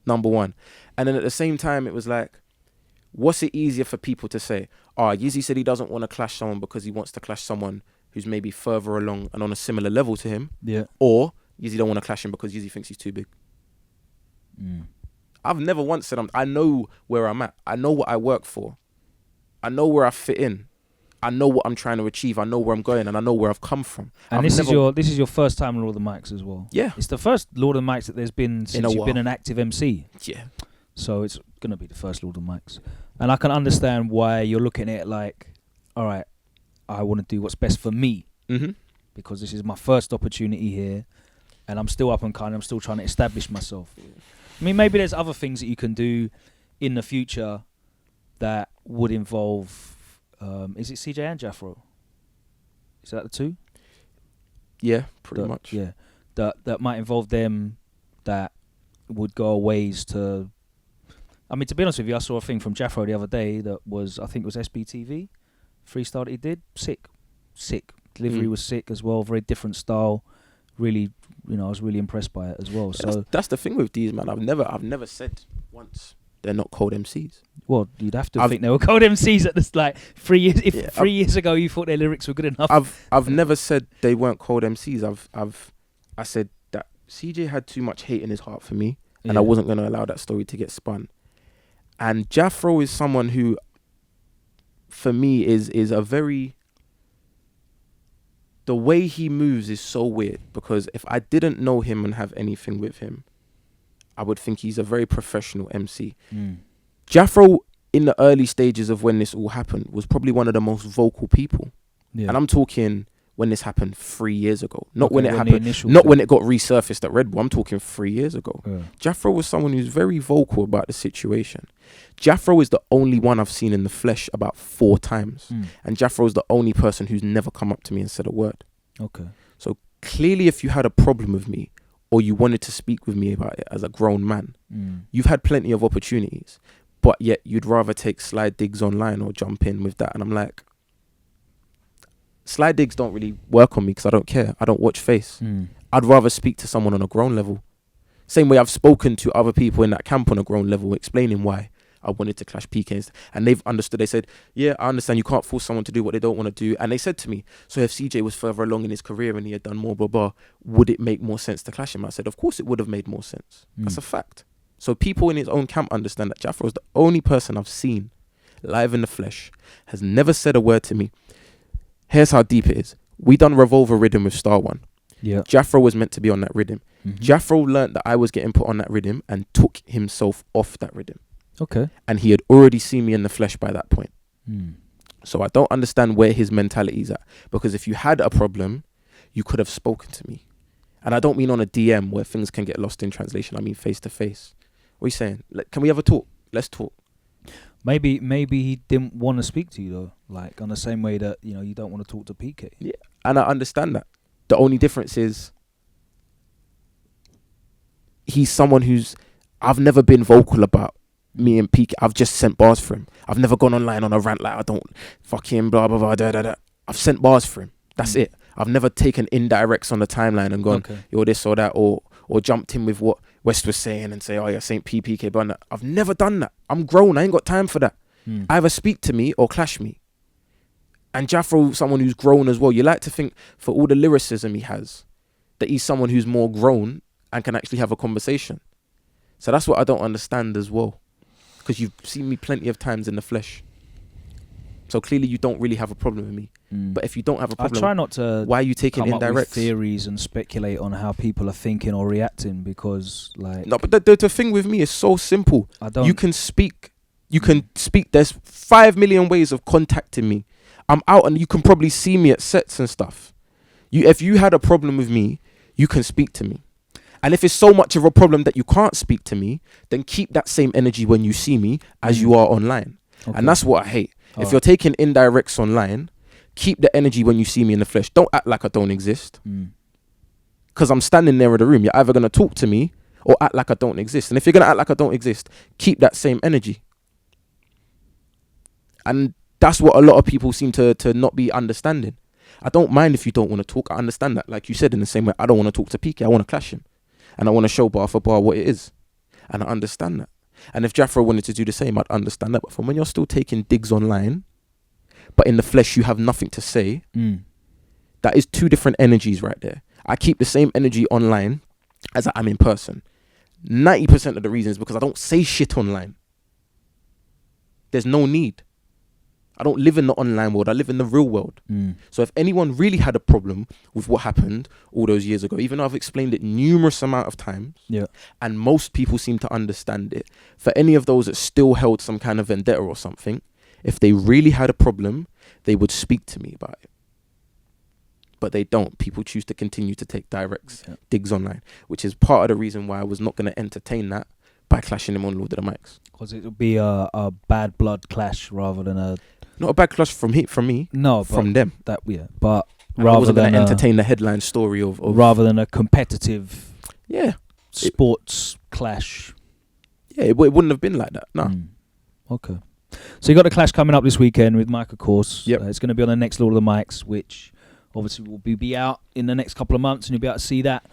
Number one. And then at the same time, it was like, what's it easier for people to say? Yizzy said he doesn't want to clash someone because he wants to clash someone who's maybe further along and on a similar level to him. Yeah. Or Yizzy don't want to clash him because Yizzy thinks he's too big. I've never once said I know where I'm at. I know what I work for. I know where I fit in. I know what I'm trying to achieve. I know where I'm going, and I know where I've come from. And this is your first time on Lord of the Mics as well. Yeah, it's the first Lord of the Mics that there's been since you've been an active MC. Yeah, so it's gonna be the first Lord of the Mics, and I can understand why you're looking at it like, all right, I want to do what's best for me, because this is my first opportunity here, and I'm still up and coming. I'm still trying to establish myself. I mean, maybe there's other things that you can do in the future that would involve. Is it CJ and Jeffro? Is that the two? Yeah, pretty much. Yeah, that might involve them. That would go a ways to. I mean, to be honest with you, I saw a thing from Jeffro the other day that was, I think it was SBTV, freestyle that he did. Sick. Delivery was sick as well. Very different style. Really, I was really impressed by it as well. So that's the thing with these, man. I've never said once they're not cold MCs. Well, you'd have to think they were cold MCs at this, like 3 years. If 3 years ago you thought their lyrics were good enough. I've never said they weren't cold MCs. I said that CJ had too much hate in his heart for me, and I wasn't going to allow that story to get spun. And Jeffro is someone who, for me, is a very... The way he moves is so weird, because if I didn't know him and have anything with him, I would think he's a very professional MC. Jeffro, in the early stages of when this all happened, was probably one of the most vocal people. And I'm talking when this happened 3 years ago. Not when it happened, not when it got resurfaced at Red Bull. I'm talking 3 years ago. Jeffro was someone who's very vocal about the situation. Jeffro is the only one I've seen in the flesh about 4 times. And Jeffro is the only person who's never come up to me and said a word. Okay. So clearly, if you had a problem with me, or you wanted to speak with me about it as a grown man, you've had plenty of opportunities, but yet you'd rather take slide digs online or jump in with that. And I'm like, slide digs don't really work on me because I don't care. I don't watch face. I'd rather speak to someone on a grown level. Same way I've spoken to other people in that camp on a grown level, explaining why I wanted to clash PKs, and they've understood. They said, yeah, I understand you can't force someone to do what they don't want to do. And they said to me, so if CJ was further along in his career and he had done more, blah, blah, would it make more sense to clash him? I said, of course it would have made more sense. That's a fact. So people in his own camp understand that Jeffro is the only person I've seen live in the flesh, has never said a word to me. Here's how deep it is. We done Revolver Rhythm with Star One. Yeah. Jeffro was meant to be on that rhythm. Jeffro learnt that I was getting put on that rhythm and took himself off that rhythm. Okay. And he had already seen me in the flesh by that point. So I don't understand where his mentality is at. Because if you had a problem, you could have spoken to me. And I don't mean on a DM where things can get lost in translation. I mean face to face. What are you saying? Like, can we have a talk? Let's talk. Maybe he didn't want to speak to you though. Like on the same way that, you know, you don't want to talk to PK. Yeah. And I understand that. The only difference is he's someone who's... I've never been vocal about me and PK. I've just sent bars for him. I've never gone online on a rant like I don't fucking blah, blah, blah, da, da, da. I've sent bars for him. That's it. I've never taken indirects on the timeline and gone, you're this or that, or jumped in with what West was saying and say, oh yeah, Saint PK, but I've never done that. I'm grown. I ain't got time for that. Either speak to me or clash me. And Jeffro, someone who's grown as well. You like to think for all the lyricism he has, that he's someone who's more grown and can actually have a conversation. So that's what I don't understand as well. Because you've seen me plenty of times in the flesh. So clearly you don't really have a problem with me. But if you don't have a problem, I try not to. Why are you taking come up with indirects? theories and speculate on how people are thinking or reacting, because like... No, but the thing with me is so simple. I don't... You can speak. There's 5 million ways of contacting me. I'm out and you can probably see me at sets and stuff. If you had a problem with me, you can speak to me. And if it's so much of a problem that you can't speak to me, then keep that same energy when you see me as you are online. And that's what I hate. If you're taking indirects online, keep the energy when you see me in the flesh. Don't act like I don't exist. Because I'm standing there in the room. You're either going to talk to me or act like I don't exist. And if you're going to act like I don't exist, keep that same energy. And that's what a lot of people seem to not be understanding. I don't mind if you don't want to talk. I understand that. Like you said, in the same way, I don't want to talk to PK. I want to clash him. And I want to show bar for bar what it is. And I understand that. And if Jeffro wanted to do the same, I'd understand that. But from when you're still taking digs online, but in the flesh you have nothing to say, that is 2 different energies right there. I keep the same energy online as I am in person. 90% of the reason is because I don't say shit online. There's no need. I don't live in the online world. I live in the real world. So if anyone really had a problem with what happened all those years ago, even though I've explained it numerous amount of times, and most people seem to understand it, for any of those that still held some kind of vendetta or something, if they really had a problem, they would speak to me about it. But they don't. People choose to continue to take digs online, which is part of the reason why I was not going to entertain that by clashing him on Lord of the Mics. Because it would be a bad blood clash rather than a... Not a bad clash from me. No, from them. But rather I wasn't than going to entertain the headline story of rather than a competitive sports clash. Yeah, it wouldn't have been like that. No. Okay. So you got the clash coming up this weekend with Mike, of course. Yep. It's going to be on the next Lord of the Mics, which obviously will be out in the next couple of months, and you'll be able to see that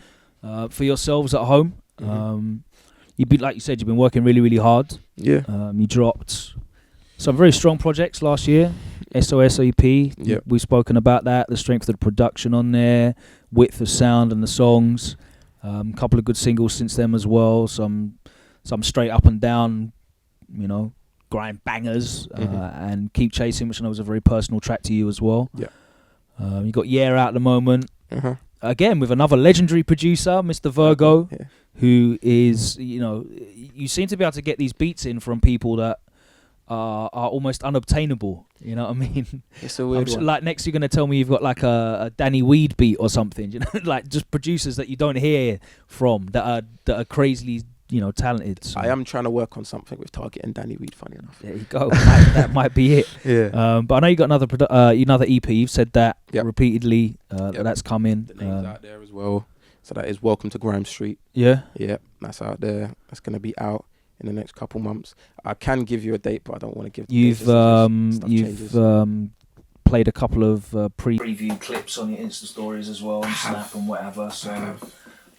for yourselves at home. like you said, you've been working really, really hard. Yeah. You dropped some very strong projects last year. SOS EP. Yeah. We've spoken about that. The strength of the production on there, width of sound and the songs. Couple of good singles since then as well. Some straight up and down, grime bangers. And Keep Chasing, which I know was a very personal track to you as well. Yeah. You got Yeah out at the moment. Uh-huh. Again, with another legendary producer, Mr. Virgo, who is, you seem to be able to get these beats in from people that are almost unobtainable. You know what I mean? It's a weird one. Like next, you're gonna tell me you've got like a Danny Weed beat or something. Like just producers that you don't hear from that are crazily, talented. So. I am trying to work on something with Target and Danny Weed. Funny enough. There you go. That might be it. Yeah. But I know you got another EP. You've said that repeatedly. That's coming. The name's out there as well. So that is Welcome to Grime Street. Yeah. Yeah, that's out there. That's gonna be out in the next couple months. I can give you a date, but I don't want to give. You've played a couple of preview clips on your Insta stories as well, and Snap and whatever. So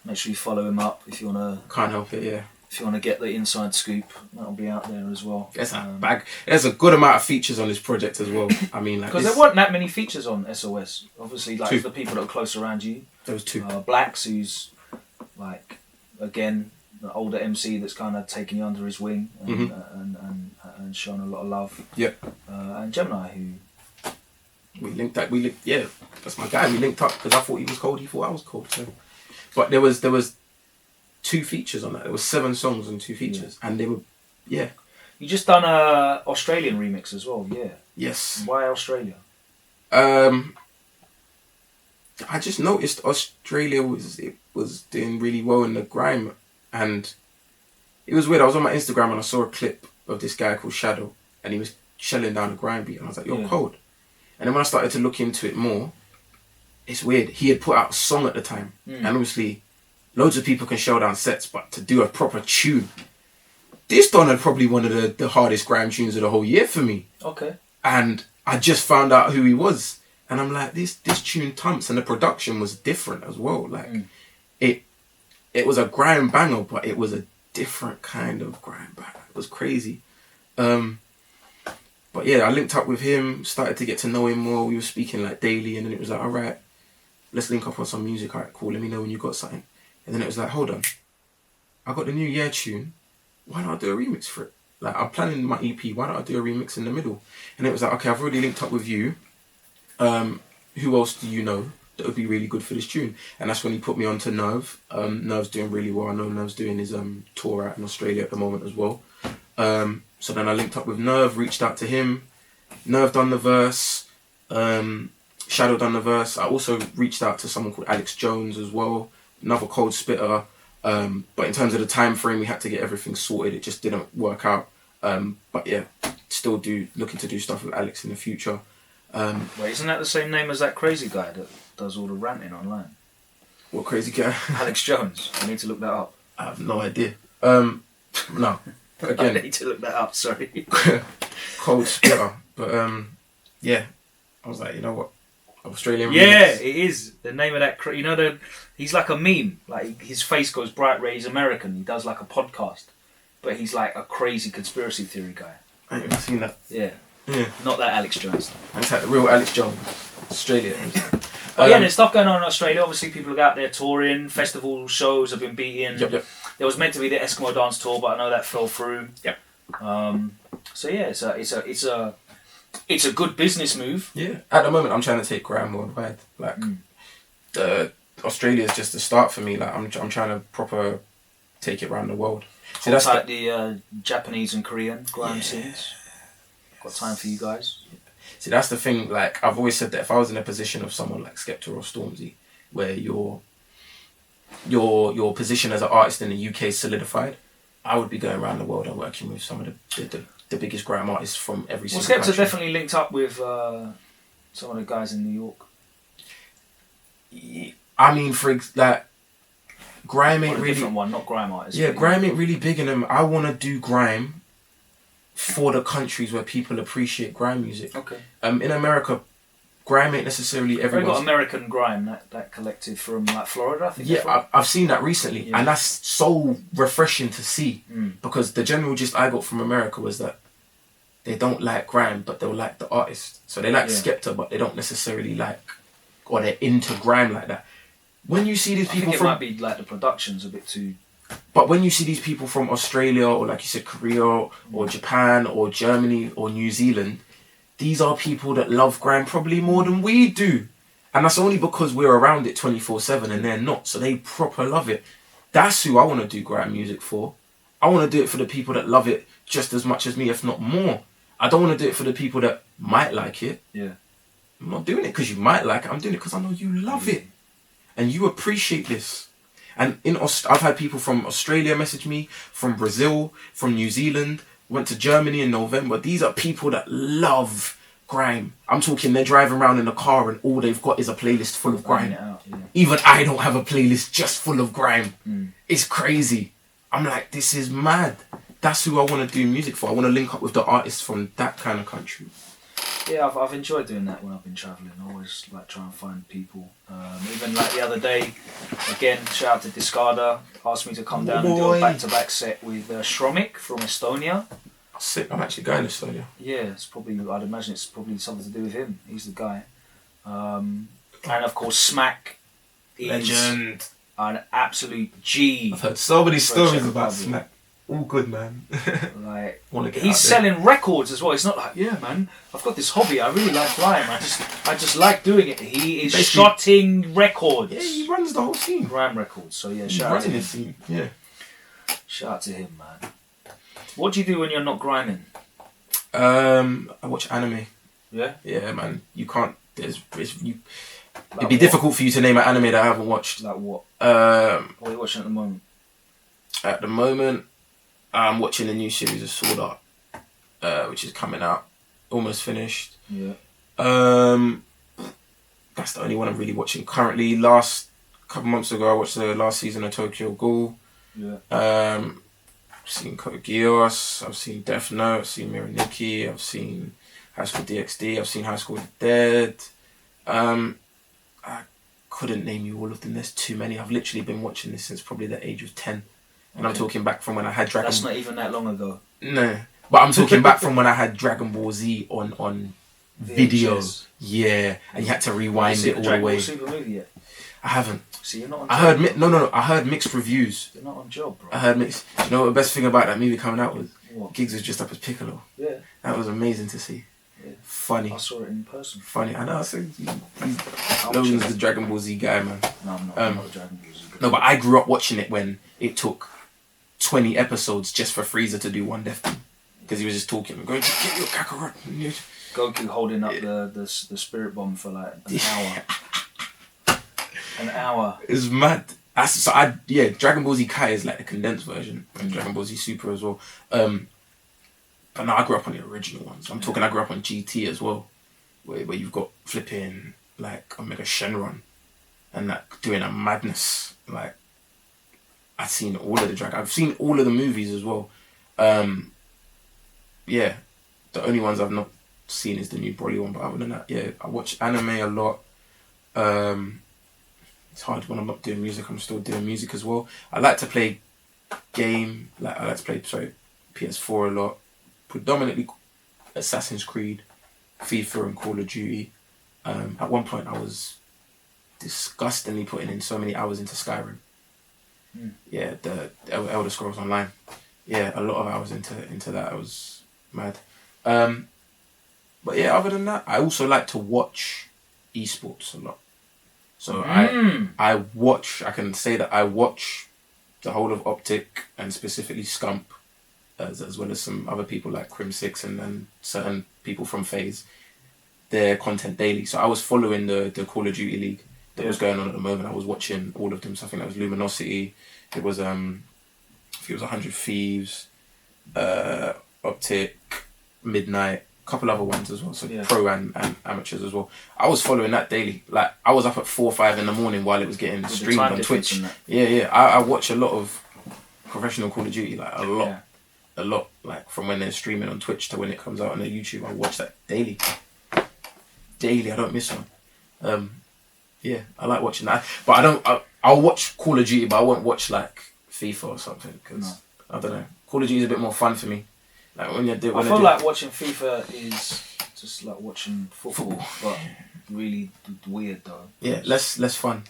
make sure you follow him up if you wanna. Can't help it, yeah. If you want to get the inside scoop, that'll be out there as well. There's a bag. There's a good amount of features on this project as well. I mean, like because there weren't that many features on SOS. Obviously, like the people that are close around you. There was 2. Blacks, who's like again an older MC that's kind of taken you under his wing and shown a lot of love. Yep. And Gemini, who we linked up. Yeah, that's my guy. We linked up because I thought he was cold. He thought I was cold. So, but there was 2 features on that. There was 7 songs and 2 features, and they were, You just done a Australian remix as well, yeah. Yes. Why Australia? I just noticed Australia was doing really well in the grime, and it was weird. I was on my Instagram and I saw a clip of this guy called Shadow, and he was shelling down a grime beat, and I was like, "You're cold." And then when I started to look into it more, it's weird. He had put out a song at the time, and obviously, loads of people can shell down sets, but to do a proper tune, this Don had probably one of the hardest grime tunes of the whole year for me. Okay. And I just found out who he was. And I'm like, this tune thumps, and the production was different as well. Like, it was a grime banger, but it was a different kind of grime banger. It was crazy. But yeah, I linked up with him, started to get to know him more. We were speaking like daily, and then it was like, all right, let's link up on some music. All right, cool. Let me know when you got something. And then it was like, hold on, I got the new Year tune. Why don't I do a remix for it? Like, I'm planning my EP. Why don't I do a remix in the middle? And it was like, okay, I've already linked up with you. Who else do you know that would be really good for this tune? And that's when he put me on to Nerve. Nerve's doing really well. I know Nerve's doing his tour out in Australia at the moment as well. So then I linked up with Nerve, reached out to him. Nerve done the verse. Shadow done the verse. I also reached out to someone called Alex Jones as well. Another cold spitter. But in terms of the time frame, we had to get everything sorted. It just didn't work out. But yeah, still looking to do stuff with Alex in the future. Wait, isn't that the same name as that crazy guy that does all the ranting online? What crazy guy? Alex Jones. I need to look that up. I have no idea. No. Again, I need to look that up, sorry. Cold spitter. But yeah. I was like, you know what? Australian Yeah, remix. it is. The name of that... he's like a meme. Like, his face goes bright red. He's American. He does like a podcast. But he's like a crazy conspiracy theory guy. I ain't even seen that. Yeah. Yeah. Not that Alex Jones. It's like the real Alex Jones. Australia. But yeah, there's stuff going on in Australia. Obviously, people are out there touring. Festival shows have been beaten. Yep. There was meant to be the Eskimo dance tour, but I know that fell through. Yep. So yeah, it's a good business move. Yeah. At the moment, I'm trying to take grime worldwide. Like, Australia is just the start for me. Like, I'm trying to proper take it around the world. So that's like the Japanese and Korean grime scenes. Got time for you guys. See, that's the thing. Like, I've always said that if I was in a position of someone like Skepta or Stormzy, where your position as an artist in the UK is solidified, I would be going around the world and working with some of the biggest grime artists from every single country. Skepta definitely linked up with some of the guys in New York. I mean, grime ain't really... different one, not grime artists. Yeah, grime ain't really big in them. I want to do grime for the countries where people appreciate grime music. Okay. In America, grime ain't necessarily They've everyone's. got American Grime, that collective from like Florida, I think. Yeah, I've seen that recently, and that's so refreshing to see. Because the general gist I got from America was that they don't like grime, but they'll like the artist. So they like Skepta, but they don't necessarily like, or they're into grime like that. When you see these people it might be like the production's a bit too. But when you see these people from Australia, or like you said, Korea, or Japan, or Germany, or New Zealand, these are people that love grime probably more than we do. And that's only because we're around it 24/7 and they're not. So they proper love it. That's who I want to do grime music for. I want to do it for the people that love it just as much as me, if not more. I don't want to do it for the people that might like it. Yeah. I'm not doing it because you might like it. I'm doing it because I know you love it. And you appreciate this. And I've had people from Australia message me, from Brazil, from New Zealand, went to Germany in November. These are people that love grime. I'm talking they're driving around in a car and all they've got is a playlist full of grime. Even I don't have a playlist just full of grime. It's crazy. I'm like, this is mad. That's who I want to do music for. I want to link up with the artists from that kind of country. Yeah, I've enjoyed doing that when I've been travelling. I always like try and find people. Even like the other day, again, shout out to Discarda, asked me to come down and do a back-to-back set with Shromik from Estonia. Sick, I'm actually going to Estonia. Yeah, I'd imagine it's probably something to do with him. He's the guy. And of course, Smack is legend. An absolute G. I've heard so many stories about Smack. All good, man. Like, he's he's selling records as well. It's not like, yeah, man, I've got this hobby. I really like grime. I just like doing it. He is shotting records. Yeah, he runs the whole scene. Grime records. So yeah, shout out to him. Scene. Yeah. Shout out to him, man. What do you do when you're not grinding? I watch anime. Yeah. Yeah, man. You can't. It'd be difficult for you to name an anime that I haven't watched. Like what? What are you watching at the moment? At the moment, I'm watching a new series of Sword Art, which is coming out, almost finished. Yeah. That's the only one I'm really watching currently. Last couple months ago, I watched the last season of Tokyo Ghoul. Yeah. I've seen Code Geass, I've seen Death Note, I've seen Mirror Nikki, I've seen High School DxD, I've seen High School Dead. I couldn't name you all of them. There's too many. I've literally been watching this since probably the age of 10. And I'm talking back from when I had Dragon Ball. That's not even that long ago. No. But I'm talking back from when I had Dragon Ball Z on video. Yeah. And you had to rewind it all the way. Dragon Ball Super movie yet? I haven't. See, you're not on job. No. I heard mixed reviews. You're not on job, bro. I heard mixed. You know what the best thing about that movie coming out was? What? Giggs was just up as Piccolo. Yeah. That was amazing to see. Yeah. Funny. I saw it in person. Funny. I know. I said Logan's the Dragon Ball Z guy, man. No, I'm not. I'm not a Dragon Ball Z guy. No, but I grew up watching it when it took 20 episodes just for Frieza to do one death thing. Because he was just talking. Go get your Kakarot. Goku holding up the spirit bomb for like an hour. An hour. It's mad. Dragon Ball Z Kai is like the condensed version. And Dragon Ball Z Super as well. But no, I grew up on the original ones. I grew up on GT as well. Where you've got flipping like Omega Shenron. And like doing a madness. Like, I've seen all of I've seen all of the movies as well. Yeah, the only ones I've not seen is the new Broly one. But other than that, yeah, I watch anime a lot. It's hard when I'm not doing music. I'm still doing music as well. I like to play PS4 a lot. Predominantly Assassin's Creed, FIFA, and Call of Duty. At one point, I was disgustingly putting in so many hours into Skyrim. Yeah, the Elder Scrolls Online. Yeah, a lot of hours into that. I was mad. But yeah, other than that, I also like to watch esports a lot. So I can say that I watch the whole of Optic and specifically Scump, as well as some other people like Crim6 and then certain people from FaZe, their content daily. So I was following the Call of Duty League that was going on at the moment. I was watching all of them. So I think that was Luminosity. It was I think it was 100 Thieves, Optic, Midnight, a couple other ones as well. So pro and amateurs as well. I was following that daily. Like I was up at 4 or 5 in the morning while it was getting streamed on Twitch. Yeah. I watch a lot of professional Call of Duty, like a lot. Like from when they're streaming on Twitch to when it comes out on their YouTube. I watch that daily. daily. I don't miss one. Yeah, I like watching that. But I don't. I'll watch Call of Duty, but I won't watch like FIFA or something because I don't know. Call of Duty is a bit more fun for me. Like when I feel like watching FIFA is just like watching football. But really weird though. Yeah, less fun.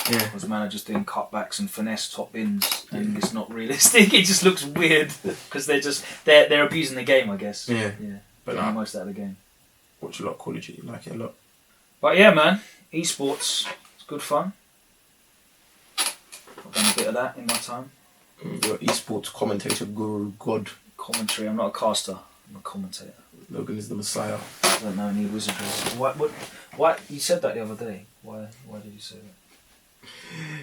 Yeah, because man are just doing cutbacks and finesse top bins, and it's not realistic. It just looks weird because they're abusing the game, I guess. Yeah. But getting the most out of the game. Watch a lot of Call of Duty, like it a lot. But yeah, man, esports, it's good fun. I've done a bit of that in my time. You're an esports commentator, guru, god. Commentary. I'm not a caster. I'm a commentator. Logan is the Messiah. I don't know any wizardry. What? You said that the other day. Why did you say that?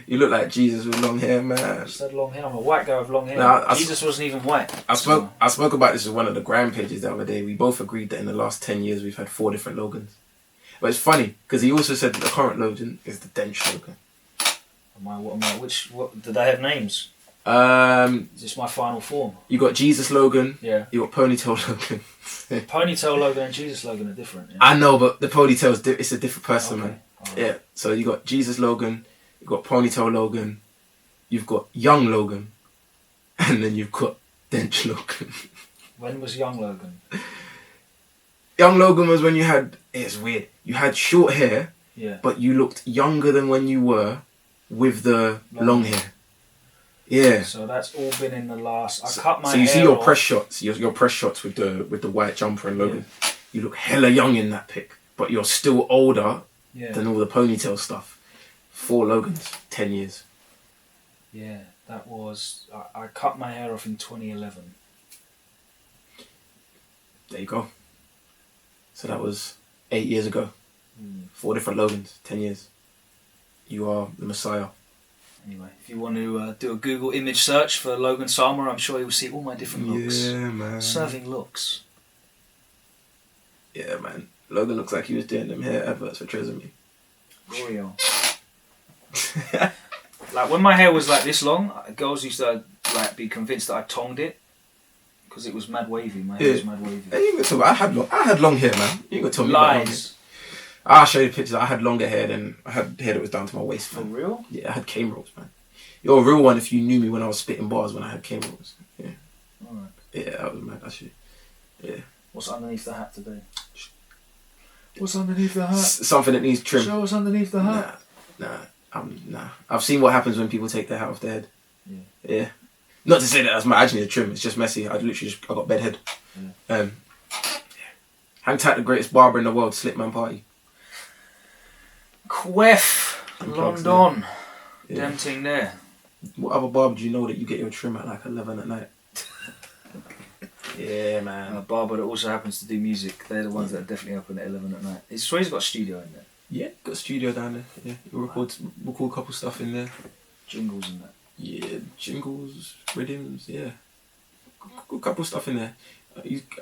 You look like Jesus with long hair, man. I just had long hair. I'm a white guy with long hair. Nah, Jesus wasn't even white. I spoke about this with one of the Grime pages the other day. We both agreed that in the last 10 years we've had 4 different Logans. But it's funny because he also said that the current Logan is the Dench Logan. What did they have names? Is this my final form? You got Jesus Logan. Yeah. You got Ponytail Logan. Ponytail Logan and Jesus Logan are different. Yeah? I know, but the ponytail's it's a different person, okay. man. Right. Yeah. So you got Jesus Logan, you got Ponytail Logan, you've got Young Logan, and then you've got Dench Logan. When was Young Logan? Young Logan was when you had. It's weird. You had short hair. Yeah. But you looked younger than when you were with the long hair. Yeah. So that's all been in the last. I cut my hair. So you see your off. press shots, your press shots with the white jumper and Logan. Yeah. You look hella young in that pic, but you're still older than all the ponytail stuff. 4 Logans, 10 years. Yeah, that was. I cut my hair off in 2011. There you go. So that was 8 years ago. 4 different Logans, 10 years. You are the Messiah. Anyway, if you want to do a Google image search for Logan Sama, I'm sure you'll see all my different looks. Yeah, man. Serving looks. Yeah, man. Logan looks like he was doing them hair adverts for Tresemme. L'Oreal. Like when my hair was like this long, girls used to like be convinced that I tongued it because it was mad wavy. My hair was mad wavy. Hey, you can tell me, I had long hair, man. You can tell me lies. I'll show you pictures. I had longer hair than I had hair that was down to my waist. For real? Yeah, I had cane rolls, man. You're a real one if you knew me when I was spitting bars when I had cane rolls. Yeah. Alright. Yeah, that was mad. Actually. Yeah. What's underneath the hat today? What's underneath the hat? Something that needs trim. Show us underneath the hat. Nah. I've seen what happens when people take their hat off their head. Yeah. Yeah. Not to say that that's my actually a trim. It's just messy. I got bed head. Yeah. Hang tight, the greatest barber in the world, Slipman Party. Queff, London. Yeah. Damn thing there. What other barber do you know that you get your trim at like 11 at night? Yeah, man. A barber that also happens to do music. They're the ones that are definitely open at 11 at night. It's sure he's got a studio in there. Yeah, got a studio down there. Yeah, you record a couple stuff in there. Jingles and that. Yeah, jingles, rhythms. Yeah, got a couple stuff in there.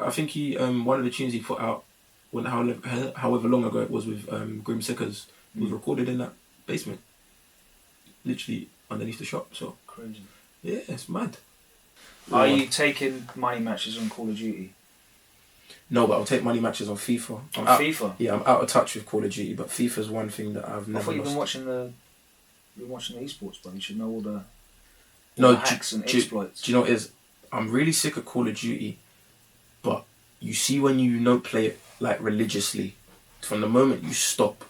I think he one of the tunes he put out however long ago it was with Grim Sickers was recorded in that basement, literally underneath the shop. So crazy. Yeah, it's mad. Are you taking money matches on Call of Duty? No, but I'll take money matches on FIFA. FIFA? Yeah, I'm out of touch with Call of Duty, but FIFA's one thing that I've never. I thought you've lost. been watching the esports, bro. You should know all the hacks and exploits. Do you know what it is? I'm really sick of Call of Duty, but you see when you don't play it like religiously, from the moment you stop,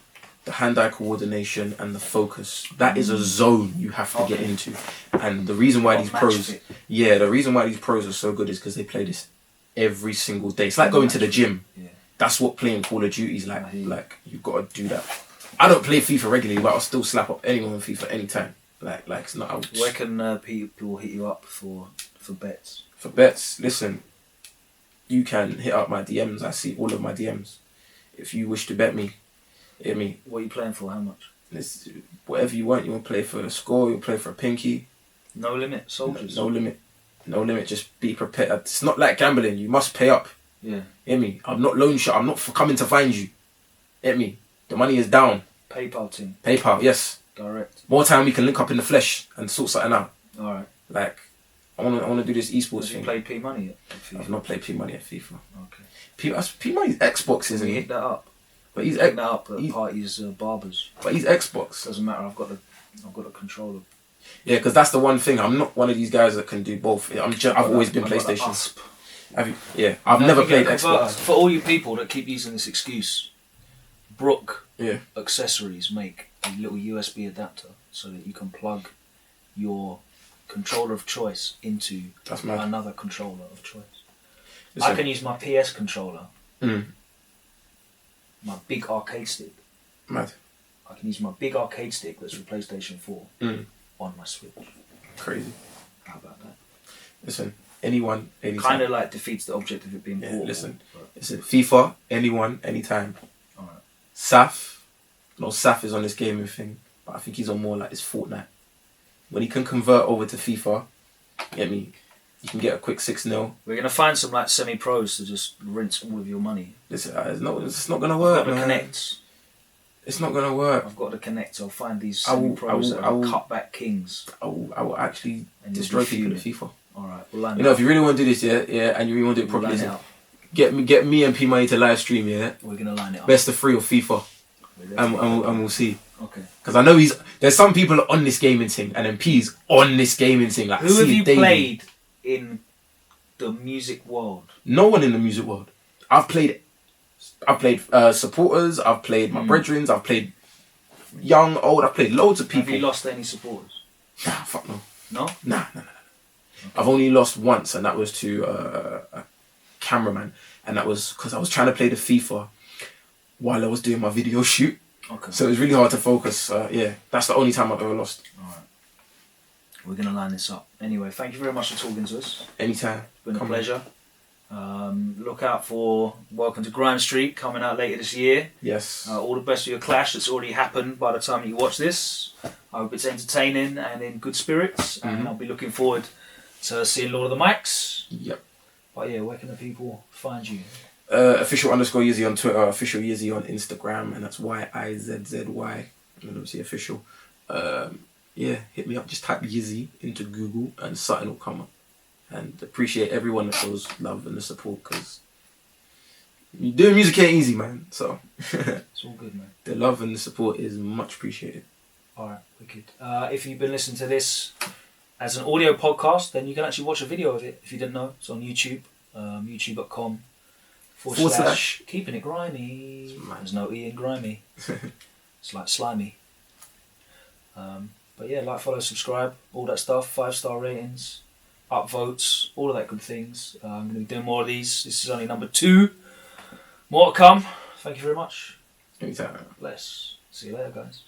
the hand-eye coordination and the focus, that is a zone you have to get into. And the reason why these pros are so good is because they play this every single day. It's like going to the gym. Yeah. That's what playing Call of Duty is like. Like, you've got to do that. I don't play FIFA regularly, but I'll still slap up anyone on FIFA anytime. Like it's not. Where can people hit you up for bets? For bets, listen, you can hit up my DMs. I see all of my DMs. If you wish to bet me, hit me. What are you playing for? How much? It's whatever you want. You want to play for a score, you play for a pinky. No limit, soldiers. No limit. No limit. Just be prepared. It's not like gambling. You must pay up. Yeah. Hear me? I'm not loan shot. I'm not coming to find you. Hear me? The money is down. PayPal team. PayPal, yes. Direct. More time we can link up in the flesh and sort something out. Alright. Like, I wanna do this esports thing. Have you played P Money yet? I've not played P Money at FIFA. Okay. P Money's Xbox, isn't Can we it? hit that up? But he's Pick that up at parties, barbers. But he's Xbox. Doesn't matter. I've got a controller. Yeah, because that's the one thing. I'm not one of these guys that can do both. I've always been PlayStation. I've never played Xbox. For all you people that keep using this excuse, Brook Yeah. Accessories make a little USB adapter so that you can plug your controller of choice into another controller of choice. Listen. I can use my PS controller, my big arcade stick. Mad. I can use my big arcade stick that's for PlayStation 4 on my Switch. Crazy. How about that? Listen, anyone, anytime. Kind of like defeats the object of it being portable. Listen, FIFA, anyone, anytime. All right. Saf is on this gaming thing, but I think he's on more like his Fortnite. When he can convert over to FIFA, you can get a quick 6-0. We're gonna find some like semi-pros to just rinse all of your money. Listen, it's not gonna work, man. Connect. It's not gonna work. I've got to connect. I'll find these semi-pros that are cutback kings. I will actually destroy people in FIFA. All right, we'll line it up. If you really want to do this, and you really want to do it properly, get me and P Money to live stream, We're gonna line it up. Best of 3 of FIFA, and we'll see. Okay. Because I know there's some people on this gaming thing, and then P's on this gaming thing. Like, who have you played in the music world? No one in the music world. I've played supporters. I've played my brethrens. I've played young, old. I've played loads of people. Have you lost any supporters? Nah, fuck no. No? Nah. Okay. I've only lost once, and that was to a cameraman, and that was because I was trying to play the FIFA while I was doing my video shoot. Okay. So it was really hard to focus. That's the only time I've ever lost. All right. We're going to line this up. Anyway, thank you very much for talking to us. Anytime. It's been a pleasure. Look out for Welcome to Grime Street coming out later this year. Yes. All the best for your clash that's already happened by the time you watch this. I hope it's entertaining and in good spirits. And I'll be looking forward to seeing Lord of the Mics. Yep. But yeah, where can the people find you? Official_Yizzy on Twitter, official Yizzy on Instagram, and that's YIZZY. And obviously official. Hit me up. Just type Yizzy into Google and something will come up. And appreciate everyone that shows love and the support, because doing music ain't easy, man. So it's all good, man. The love and the support is much appreciated. Alright, wicked. If you've been listening to this as an audio podcast, then you can actually watch a video of it if you didn't know. It's on YouTube, youtube.com/ Keeping It Grimy. There's no E in grimy. It's like slimy. But yeah, like, follow, subscribe, all that stuff, 5-star ratings, upvotes, all of that good things. I'm going to be doing more of these. This is only number 2. More to come. Thank you very much. Anytime. Bless. See you later, guys.